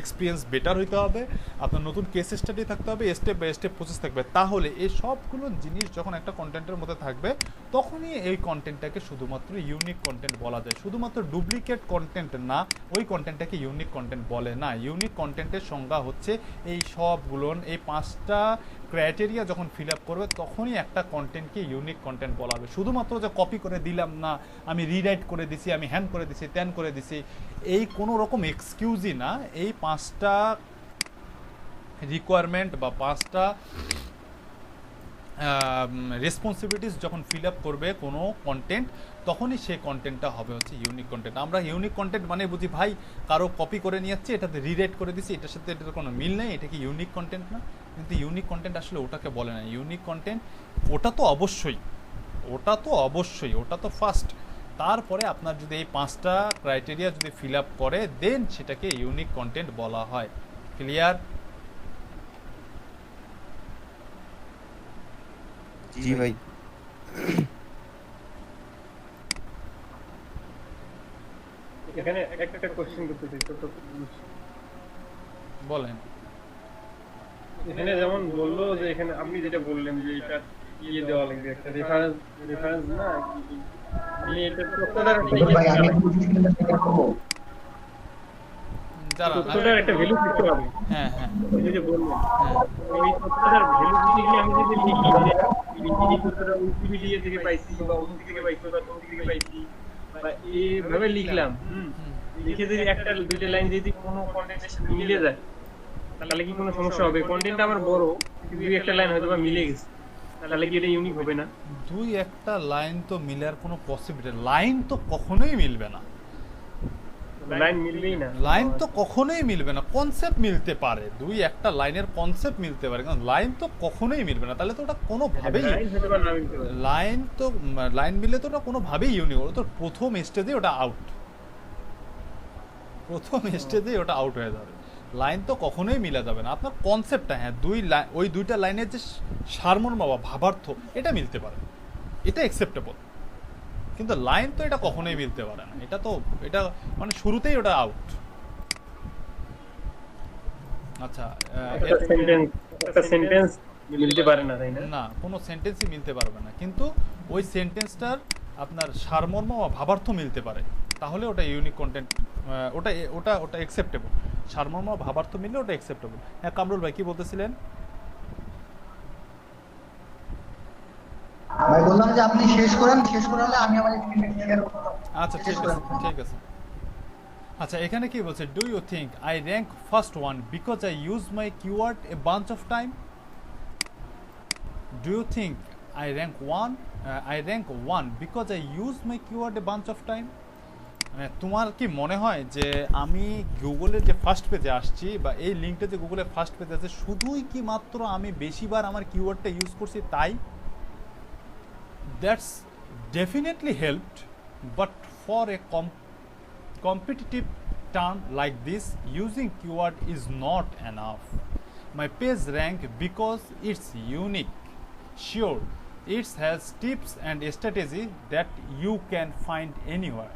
এক্সপিরিয়েন্স বেটার হইতে হবে, আপনার নতুন কেস স্টাডি থাকতে হবে, স্টেপ বাই স্টেপ প্রসেস থাকবে। তাহলে এই সবগুলো জিনিস যখন একটা কন্টেন্টের মধ্যে থাকবে, তখনই এই কন্টেন্টটাকে শুধুমাত্র ইউনিক কন্টেন্ট বলা যায়। শুধুমাত্র ডুপ্লিকেট কন্টেন্ট না, ওই কন্টেন্টটাকে ইউনিক কন্টেন্ট বলে না। ইউনিক কন্টেন্টের সংজ্ঞা হচ্ছে এই সবগুলো, এই 5টা ক্রাইটেরিয়া যখন ফিল আপ করবে, তখনই একটা কন্টেন্টকে ইউনিক কন্টেন্ট বলা হবে। শুধুমাত্র যে কপি করে দিলাম না, আমি রিরাইট করে দিছি, আমি হ্যান করে দিছি, ত্যান করে দিছি, এই কোনো রকম এক্সকিউজই না। এই 5টা রিকোয়ারমেন্ট বা 5টা রেসপন্সিবিলিটিস যখন ফিল আপ করবে কোনো কন্টেন্ট, তখনই সেই কন্টেন্টটা হবে হচ্ছে ইউনিক কন্টেন্ট। আমরা ইউনিক কন্টেন্ট মানে বুঝি ভাই কারো কপি করে নিয়ে যাচ্ছে, এটাতে রিরাইট করে দিচ্ছি, এটার সাথে এটার কোনো মিল নেই, এটা কি ইউনিক কন্টেন্ট না? কিন্তু ইউনিক কন্টেন্ট আসলে ওটাকে বলে না। ইউনিক কন্টেন্ট ওটা তো অবশ্যই, ওটা তো ফার্স্ট। তারপরে আপনার যদি এই 5টা ক্রাইটেরিয়া যদি ফিল আপ করে দেন সেটাকে ইউনিক কন্টেন্ট বলা হয়। ক্লিয়ার? জি ভাই। এখানে একটা কোশ্চেন করতে চাই, ছোট বলেন। এখানে যেমন বললো যে এখানে আপনি যেটা বললেন যে এটা ইয়ে দেওয়া লাগবে, একটা রেফারেন্স না, আমি এটা তথ্যটার ভাই আমি বুঝছিলাম সেটা করব। তথ্যটার একটা ভ্যালু দিতে হবে। হ্যাঁ হ্যাঁ, এই যে বললেন এই তথ্যটার ভ্যালু দিতে গিয়ে আমি যদি লিখি যে এই তথ্যটা উইকিপিডিয়া থেকে পাইছি বা অন্য থেকে পাইছি বা কোন থেকে পাইছি বা এইভাবে লিখলাম, লিখে যদি একটা দুইটা লাইন যদি কোনো কন্টেন্টের সাথে মিলে যায় তাহলে কি কোনো সমস্যা হবে? কন্টেন্ট আমার বড়, দুই একটা লাইন হয়তো বা মিলে গেছে, তাহলে কি এটা ইউনিক হবে না? দুই একটা লাইন তো মিলার কোনো পসিবিলিটি, লাইন তো কখনোই মিলবে না, লাইন মিলবেই না, লাইন তো কখনোই মিলবে না। কনসেপ্ট মিলতে পারে, দুই একটা লাইনের কনসেপ্ট মিলতে পারে, কিন্তু লাইন তো কখনোই মিলবে না। তাহলে তো ওটা কোনোভাবেই লাইন মিললে তো ওটা কোনোভাবেই ইউনিক, ওটা তো প্রথম স্টেজে ওটা আউট, হয়ে যাবে। লাইন তো কখনোই মিলা যাবে না। আপনার কনসেপ্টটা, হ্যাঁ ওই দুইটা লাইনের যে সারমর্ম বা ভাবার্থ এটা মিলতে পারে, এটা অ্যাকসেপ্টেবল, কিন্তু লাইন তো এটা কখনোই মিলতে পারে না। এটা মানে শুরুতেই ওটা আউট। আচ্ছা, একটা সেন্টেন্স মিলতে পারে না, তাই না? না, কোনো সেন্টেন্সই মিলতে পারবে না, কিন্তু ওই সেন্টেন্সটার আপনার সারমর্ম বা ভাবার্থ মিলতে পারে, তাহলে ওটা ইউনিক কন্টেন্ট, ওটা অ্যাকসেপ্টেবল। সারমর্ম ভাবার্থ মিললে ওটা অ্যাকসেপ্টেবল। হ্যাঁ কামরুল ভাই কি বলতেছিলেন? ভাই বললাম যে আপনি শেষ করালে আমি আমার স্ক্রিনে শেয়ার করব। আচ্ছা ঠিক আছে। আচ্ছা, এখানে কি বলছে, do you think I rank first one because I use my keyword a bunch of time? Do you think I rank one because I use my keyword a bunch of time? তোমার কি মনে হয় যে আমি গুগলের যে first পেজে আসছি বা এই লিঙ্কটা যে গুগলের ফার্স্ট পেজে আছে শুধুই কি মাত্র আমি বেশিবার আমার কিওয়ার্ডটা ইউজ করছি তাই? That's definitely helped, but for a competitive term like this, using keyword is not enough. My page rank because it's unique. Sure, it has tips and strategy that you can find anywhere.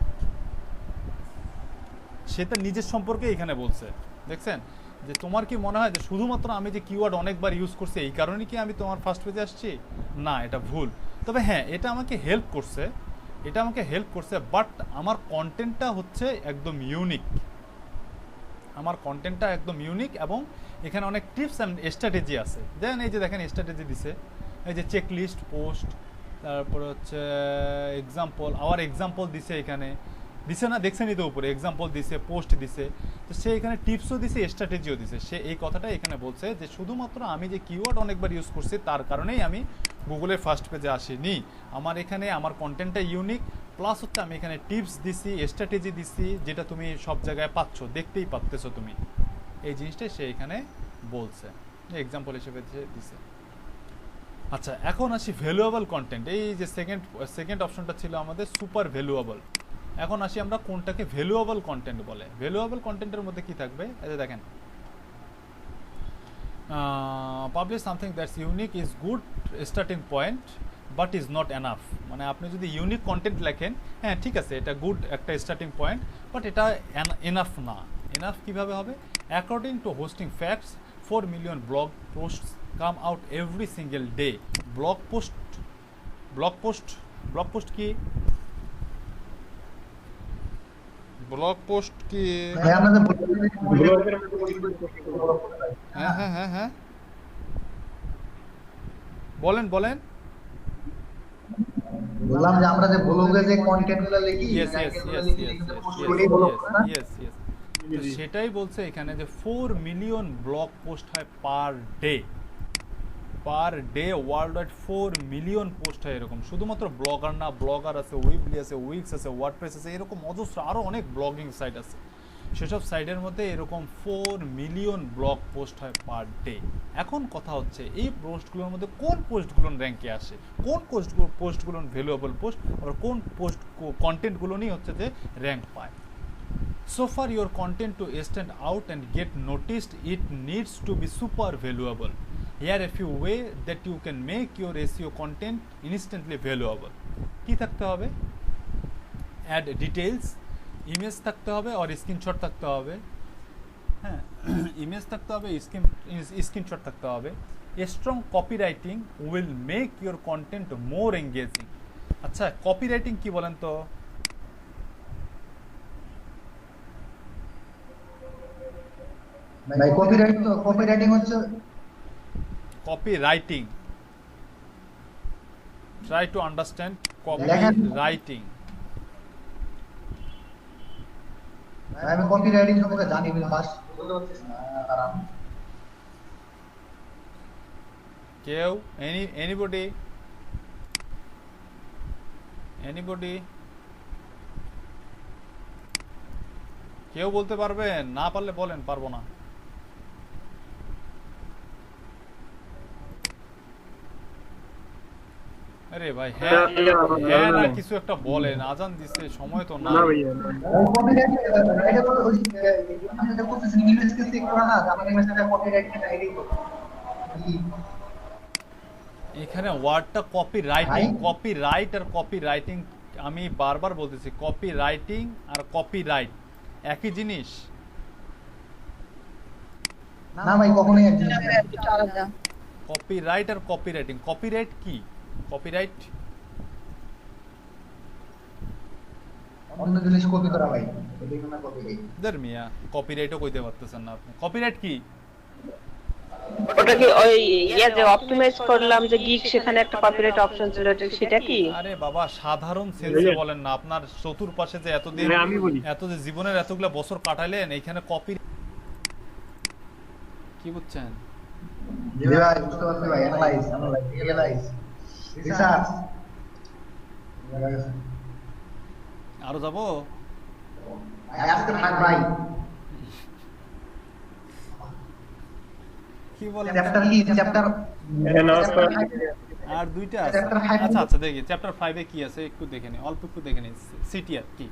সেটা নিজের সম্পর্কে এখানে বলছে, দেখছেন? যে তোমার কি মনে হয় যে শুধুমাত্র আমি যে কিওয়ার্ড অনেকবার ইউজ করছি এই কারণে কি আমি তোমার ফার্স্ট পেজে আসছি? না, এটা ভুল। তবে হ্যাঁ, এটা আমাকে হেল্প করছে, বাট আমার কন্টেন্টটা হচ্ছে একদম ইউনিক, এবং এখানে অনেক টিপস অ্যান্ড স্ট্র্যাটেজি আছে। দেখেন এই যে দেখেন স্ট্র্যাটেজি দিছে, এই যে চেক লিস্ট, পোস্ট, তারপরে হচ্ছে এক্সাম্পল দিছে, এখানে দিছে না, দেখছেনই তো উপরে এক্সাম্পল দিছে, পোস্ট দিছে, তো সে এখানে টিপসও দিছে, স্ট্র্যাটেজিও দিছে। সে এই কথাটাই এখানে বলছে যে শুধুমাত্র আমি যে কিওয়ার্ড অনেকবার ইউজ করছি তার কারণেই আমি গুগলের ফার্স্ট পেজে আসিনি। আমার এখানে আমার কন্টেন্টটা ইউনিক, প্লাস হচ্ছে আমি এখানে টিপস দিছি, স্ট্র্যাটেজি দিছি, যেটা তুমি সব জায়গায় পাচ্ছ, দেখতেই পাচ্তেছো তুমি। এই জিনিসটাই সে এখানে বলছে, এক্সাম্পল হিসেবে দিছে। আচ্ছা, এখন আসি ভ্যালুয়েবল কন্টেন্ট। এই যে সেকেন্ড অপশনটা ছিল আমাদের সুপার ভ্যালুয়েবল। এখন আসি আমরা কোনটাকে ভ্যালুয়েবল কন্টেন্ট বলে। ভ্যালুয়েবল কন্টেন্টের মধ্যে কি থাকবে, এই যে দেখেন, publish something that's unique is good starting point but is not enough. মানে আপনি যদি ইউনিক কন্টেন্ট লেখেন, হ্যাঁ ঠিক আছে, এটা গুড একটা স্টার্টিং পয়েন্ট, বাট এটা এনাফ না। এনাফ কিভাবে হবে? According to hosting facts 4 million blog posts come out every single day. blog post কি? ব্লগ পোস্ট কি? হ্যাঁ বলেন। বললাম যে আমরা যে ব্লগে যে কন্টেন্টগুলো লিখি, ইয়েস, সেটাই বলছে এখানে যে 4 মিলিয়ন ব্লগ পোস্ট হয় per per day world wide 4 million post হয় এরকম। শুধুমাত্র ব্লগার না, ব্লগার আছে, উইবলি আছে, উইক্স আছে, ওয়ার্ডপ্রেস আছে, এরকম অজস্র আরও অনেক ব্লগিং সাইট আছে। সেসব সাইটের মধ্যে এরকম 4 মিলিয়ন ব্লগ পোস্ট হয় পার ডে। এখন কথা হচ্ছে এই পোস্টগুলোর মধ্যে কোন পোস্টগুলো র্যাঙ্কে আসে, কোন পোস্টগুলো ভ্যালুয়েবল পোস্ট, আর কোন পোস্ট কন্টেন্টগুলো নিয়ে হচ্ছে যে র্যাঙ্ক পায়। So for your content to stand out and get noticed, it needs to be super valuable. Here a few way that you can make your SEO content instantly valuable. কি থাকতে হবে? Add details, image থাকতে হবে আর screenshot থাকতে হবে। হ্যাঁ, image থাকতে হবে, স্ক্রিনশট থাকতে হবে। A strong copywriting will make your content more engaging. আচ্ছা, কপিরাইটিং কি বলেন তো? ভাই কপিরাইটিং হচ্ছে copywriting. Try to understand copywriting. আমি কপিরাইটিং সম্পর্কে জানি না, বাস কেউ anybody কেউ বলতে পারবেন? না পারলে বলেন পারবো না। আরে ভাই হ্যাঁ না কিছু একটা বলেন, আজান দিছে, সময় তো না। এখানে ওয়ার্ডটা কপিরাইট আর কপিরাইটিং, আমি বারবার বলতেছি কপিরাইটিং আর কপিরাইট একই জিনিস না ভাই, কখনোই এক জিনিস না। কপিরাইট আর কপিরাইটিং, কপিরাইট কি? কপিরাইট অন্য জিনিস কপি করা ভাই, এটাই না কপিরাইট। মিয়া কপিরাইটও কইতে পারতেছেন না আপনি। কপিরাইট কি? ওটা কি ওই যে অপটিমাইজ করলাম যে গিগ, সেখানে একটা কপিরাইট অপশন ছিল, সেটা কি? আরে বাবা সাধারণ সেন্সে বলেন না, আপনার চতুর্পাশে যে এতদিন এত যে জীবনের এতগুলা বছর কাটাইলেন, এইখানে কপি কি বুঝছেন? জি ভাই বুঝতে পারছি ভাই, অ্যানালাইজ রিসার্চ। আরো যাবো আজকে থাক ভাই, কি বলেন? চ্যাপ্টার কি? চ্যাপ্টার আর দুইটা আছে। আচ্ছা দেখি চ্যাপ্টার 5 এ কি আছে একটু দেখে নি, অল্প একটু দেখে নি। সিটিআর কি?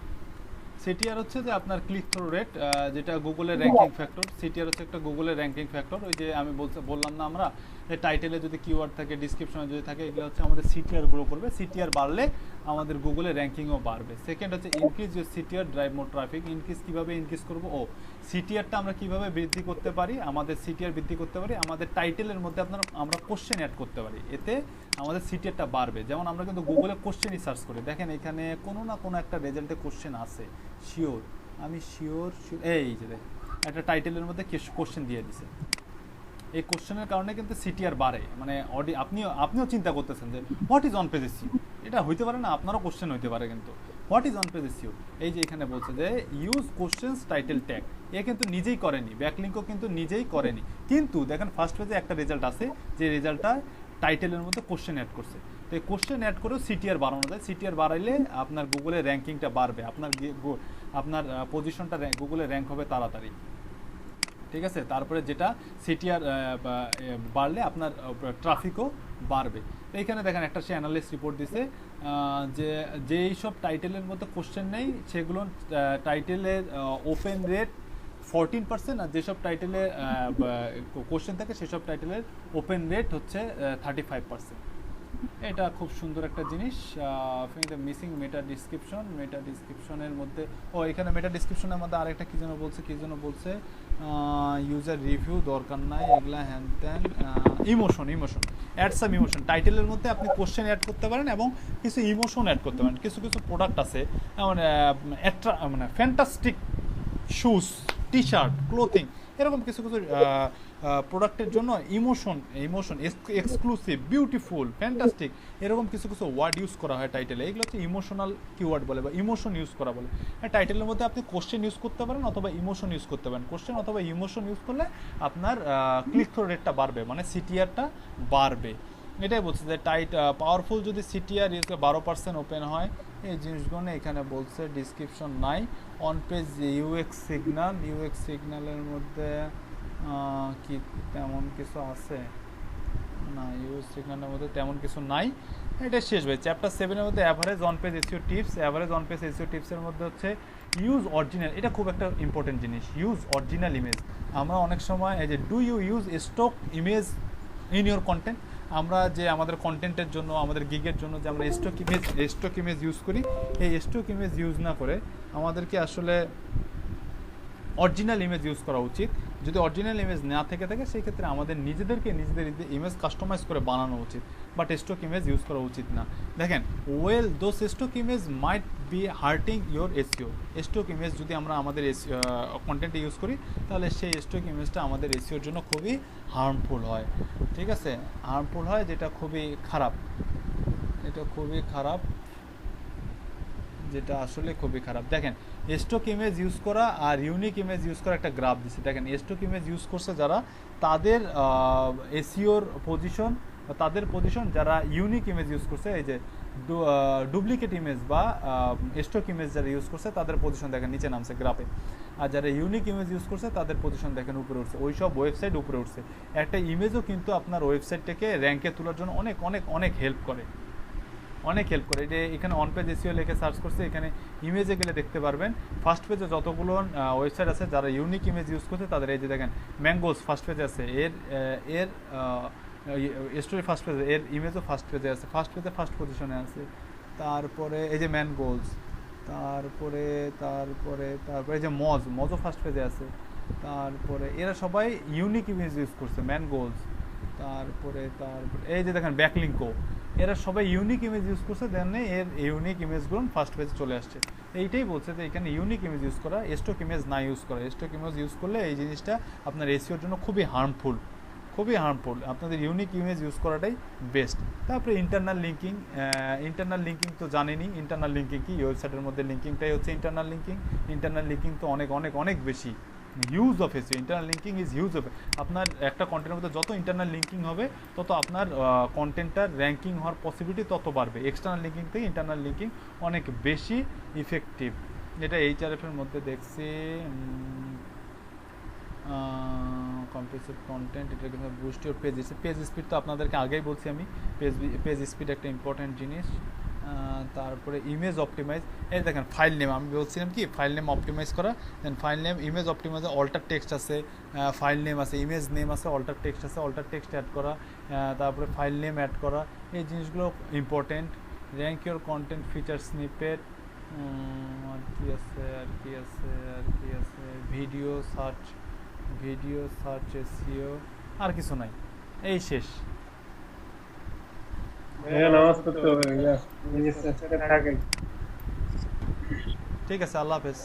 সিটিআর হচ্ছে যে আপনার ক্লিক থ্রু রেট, যেটা গুগলের র্যাঙ্কিং ফ্যাক্টর। সিটিআর হচ্ছে একটা গুগলের র্যাঙ্কিং ফ্যাক্টর। ওই যে আমি বললাম না আমরা যে টাইটেলে যদি কিওয়ার্ড থাকে, ডেসক্রিপশনে যদি থাকে, এগুলো হচ্ছে আমাদের সিটিআর গ্রো করবে। সিটিআর বাড়লে আমাদের গুগলের র্যাঙ্কিংও বাড়বে। সেকেন্ড হচ্ছে increase your CTR, drive more traffic. Increase কিভাবে ইনক্রিজ করব? সিটিআরটা আমরা কিভাবে বৃদ্ধি করতে পারি? আমাদের সিটিআর বৃদ্ধি করতে পারি আমাদের টাইটেলের মধ্যে আমরা কোশ্চেন অ্যাড করতে পারি, এতে আমাদের সিটিআরটা বাড়বে। যেমন আমরা কিন্তু গুগলে কোশ্চেনই সার্চ করি, দেখেন এখানে কোনো না কোনো একটা রেজাল্টে কোশ্চেন আছে, শিওর, আমি শিওর। এই যে একটা টাইটেলের মধ্যে কোশ্চেন দিয়ে দিছে, এই কোশ্চেনের কারণে কিন্তু সিটিআর বাড়ে। মানে আপনিও চিন্তা করতেছেন যে what is on page SEO, এটা হইতে পারে না, আপনারও কোশ্চেন হইতে পারে কিন্তু what is on page SEO. এই যে এখানে বলছে যে ইউজ কোশ্চেনস টাইটেল ট্যাগ, এ কিন্তু নিজেই করেনি, ব্যাকলিংকও কিন্তু নিজেই করেনি, কিন্তু দেখেন ফার্স্ট পেজে একটা রেজাল্ট আছে, যে রেজাল্টটা টাইটেলের মধ্যে কোশ্চেন অ্যাড করছে। তো এই কোশ্চেন অ্যাড করেও সিটিআর বাড়ানো যায়। সিটিআর বাড়াইলে আপনার গুগলের র্যাঙ্কিংটা বাড়বে, আপনার পজিশনটা গুগলে র্যাঙ্ক হবে তাড়াতাড়ি, ঠিক আছে। তারপরে যেটা সিটিআর বাড়লে আপনার ট্রাফিকও বাড়বে। তো এইখানে দেখেন একটা সে অ্যানালিস্ট রিপোর্ট দিছে যে যেই সব টাইটেলের মধ্যে কোশ্চেন নেই সেগুলো টাইটেলের ওপেন রেট 14%, আর যেসব টাইটেলে কোশ্চেন থাকে সেসব টাইটেলের ওপেন রেট হচ্ছে 35%। এটা খুব সুন্দর একটা জিনিস। মিসিং মেটা ডিসক্রিপশনের মধ্যে এখানে মেটা ডিসক্রিপশনের মধ্যে আরেকটা কি যেন বলছে ইউজার রিভিউ দরকার নাই, এগুলা হ্যান ত্যান। ইমোশন অ্যাড সাম ইমোশন, টাইটেলের মধ্যে আপনি কোশ্চেন অ্যাড করতে পারেন এবং কিছু ইমোশন অ্যাড করতে পারেন। কিছু প্রোডাক্ট আছে মানে fantastic shoes, T shirt, clothing, এরকম কিছু প্রোডাক্টের জন্য ইমোশন এক্সক্লুসিভ, বিউটিফুল, ফ্যান্টাস্টিক, এরকম কিছু কিছু ওয়ার্ড ইউজ করা হয় টাইটেলে। এগুলো হচ্ছে ইমোশনাল কিওয়ার্ড বলে বা ইমোশন ইউজ করা বলে। টাইটেলের মধ্যে আপনি কোশ্চেন ইউজ করতে পারেন অথবা ইমোশন ইউজ করতে পারেন। কোশ্চেন অথবা ইমোশন ইউজ করলে আপনার ক্লিক থ্রু রেটটা বাড়বে, মানে সিটিআরটা বাড়বে। এটাই বলছে যে পাওয়ারফুল যদি সিটিআর 12% ওপেন হয়, এই জিনিসগুলো এখানে বলছে, ডিসক্রিপশন নাই। অন পেজ ইউএক্স সিগন্যালের মধ্যে কি তেমন কিছু আছে না, ইউএক্স সিগন্যালের মধ্যে তেমন কিছু নাই। এটা শেষ ভাই। চ্যাপ্টার 7 এর মধ্যে average on page SEO tips. Average on page SEO টিপসের মধ্যে হচ্ছে ইউজ অরিজিনাল, এটা খুব একটা ইম্পর্টেন্ট জিনিস, ইউজ অরিজিনাল ইমেজ। আমরা অনেক সময় এই যে do you use stock image in your content, আমরা যে আমাদের কন্টেন্টের জন্য, আমাদের গিগের জন্য যে আমরা স্টক ইমেজ ইউজ করি, এই স্টক ইমেজ ইউজ না করে আমাদেরকে আসলে অরিজিনাল ইমেজ ইউজ করা উচিত। যদি অরিজিনাল ইমেজ না থেকে থাকে সেই ক্ষেত্রে আমাদের নিজেদের ইমেজ কাস্টমাইজ করে বানানো উচিত, বাট স্টক ইমেজ ইউজ করা উচিত না। দেখেন, well those stock image might be hurting your SEO. Stock image যদি আমরা আমাদের কন্টেন্টে ইউজ করি তাহলে সেই স্টক ইমেজটা আমাদের এসইওর জন্য খুবই হার্মফুল হয়। ঠিক আছে, হার্মফুল হয়, যেটা খুবই খারাপ, এটা খুবই খারাপ, যেটা আসলে খুবই খারাপ। দেখেন, স্টক ইমেজ ইউজ করা আর ইউনিক ইমেজ ইউজ করা একটা গ্রাফ দিচ্ছে। দেখেন, স্টক ইমেজ ইউজ করছে যারা, তাদের এসইওর পজিশন, তাদের পজিশন, যারা ইউনিক ইমেজ ইউজ করছে, এই যে ডুপ্লিকেট ইমেজ বা স্টক ইমেজ যারা ইউজ করছে তাদের পজিশন দেখেন নিচে নামছে গ্রাফে, আর যারা ইউনিক ইমেজ ইউজ করছে তাদের পজিশন দেখেন উপরে উঠছে। ওই সব ওয়েবসাইট উপরে উঠছে। একটা ইমেজও কিন্তু আপনার ওয়েবসাইটটাকে র্যাঙ্কে তোলার জন্য অনেক অনেক অনেক হেল্প করে, অনেক হেল্প করে। এটা এখানে অন পেজ এসইও লিখে সার্চ করছে, এখানে ইমেজে গেলে দেখতে পারবেন ফার্স্ট পেজে যতগুলো ওয়েবসাইট আছে যারা ইউনিক ইমেজ ইউজ করছে তাদের, এই যে দেখেন ম্যাঙ্গোস ফার্স্ট পেজে আছে, এর স্টোরি ফার্স্ট পেজে, এর ইমেজও ফার্স্ট পেজে আছে, ফার্স্ট পেজে ফার্স্ট পজিশনে আছে। তারপরে এই যে ম্যান গোলস, তারপরে এই যে মজও ফার্স্ট পেজে আছে। তারপরে এরা সবাই ইউনিক ইমেজ ইউজ করছে, ম্যান গোলস। তারপরে এই যে দেখেন ব্যাকলিঙ্কও, এরা সবাই ইউনিক ইমেজ ইউজ করছে, দেন এর ইউনিক ইমেজগুলো ফার্স্ট পেজে চলে আসছে। এইটাই বলছে যে এখানে ইউনিক ইমেজ ইউজ করা, স্টক ইমেজ না ইউজ করা। স্টক ইমেজ ইউজ করলে এই জিনিসটা আপনার এসইওর জন্য খুবই হার্মফুল, খুবই হার্মফুল। আপনাদের ইউনিক ইমেজ ইউজ করাটাই বেস্ট। তারপরে ইন্টারনাল লিঙ্কিং তো জানেনই। ইন্টারনাল লিঙ্কিং কি? ওয়েবসাইটের মধ্যে লিঙ্কিংটাই হচ্ছে ইন্টারনাল লিঙ্কিং। ইন্টারনাল লিঙ্কিং তো অনেক অনেক অনেক বেশি use of SEO. Internal linking is use of, আপনার একটা কন্টেন্টের মধ্যে যত ইন্টারনাল লিঙ্কিং হবে তত আপনার কন্টেন্টটার র্যাঙ্কিং হওয়ার পসিবিলিটি তত বাড়বে। এক্সটার্নাল লিঙ্কিং থেকে ইন্টারনাল লিঙ্কিং অনেক বেশি ইফেক্টিভ। যেটা এইচআরএফের মধ্যে দেখছি, কম্প্রেসিভ কন্টেন্ট, এটা কিন্তু বুস্ট ইউর পেজ স্পিড তো আপনাদেরকে আগেই বলছি আমি, পেজ স্পিড একটা ইম্পর্টেন্ট জিনিস। তারপরে ইমেজ অপটিমাইজ, এই দেখেন ফাইল নেম, আমি বলছিলাম কি ফাইল নেম অপটিমাইজ করা। দেন ফাইল নেম, ইমেজ অপটিমাইজে অল্টার টেক্সট আছে, ফাইল নেম আছে, ইমেজ নেম আছে, অল্টার টেক্সট আছে, অল্টার টেক্সট অ্যাড করা, তারপরে ফাইল নেম অ্যাড করা, এই জিনিসগুলো important. Rank your content feature snippet, আর কি আছে, ভিডিও সার্চ এসইও, আর কিছু নাই, এই শেষ। নামাজ পড়তে হবে, ঠিক আছে, আল্লাহ হাফেজ।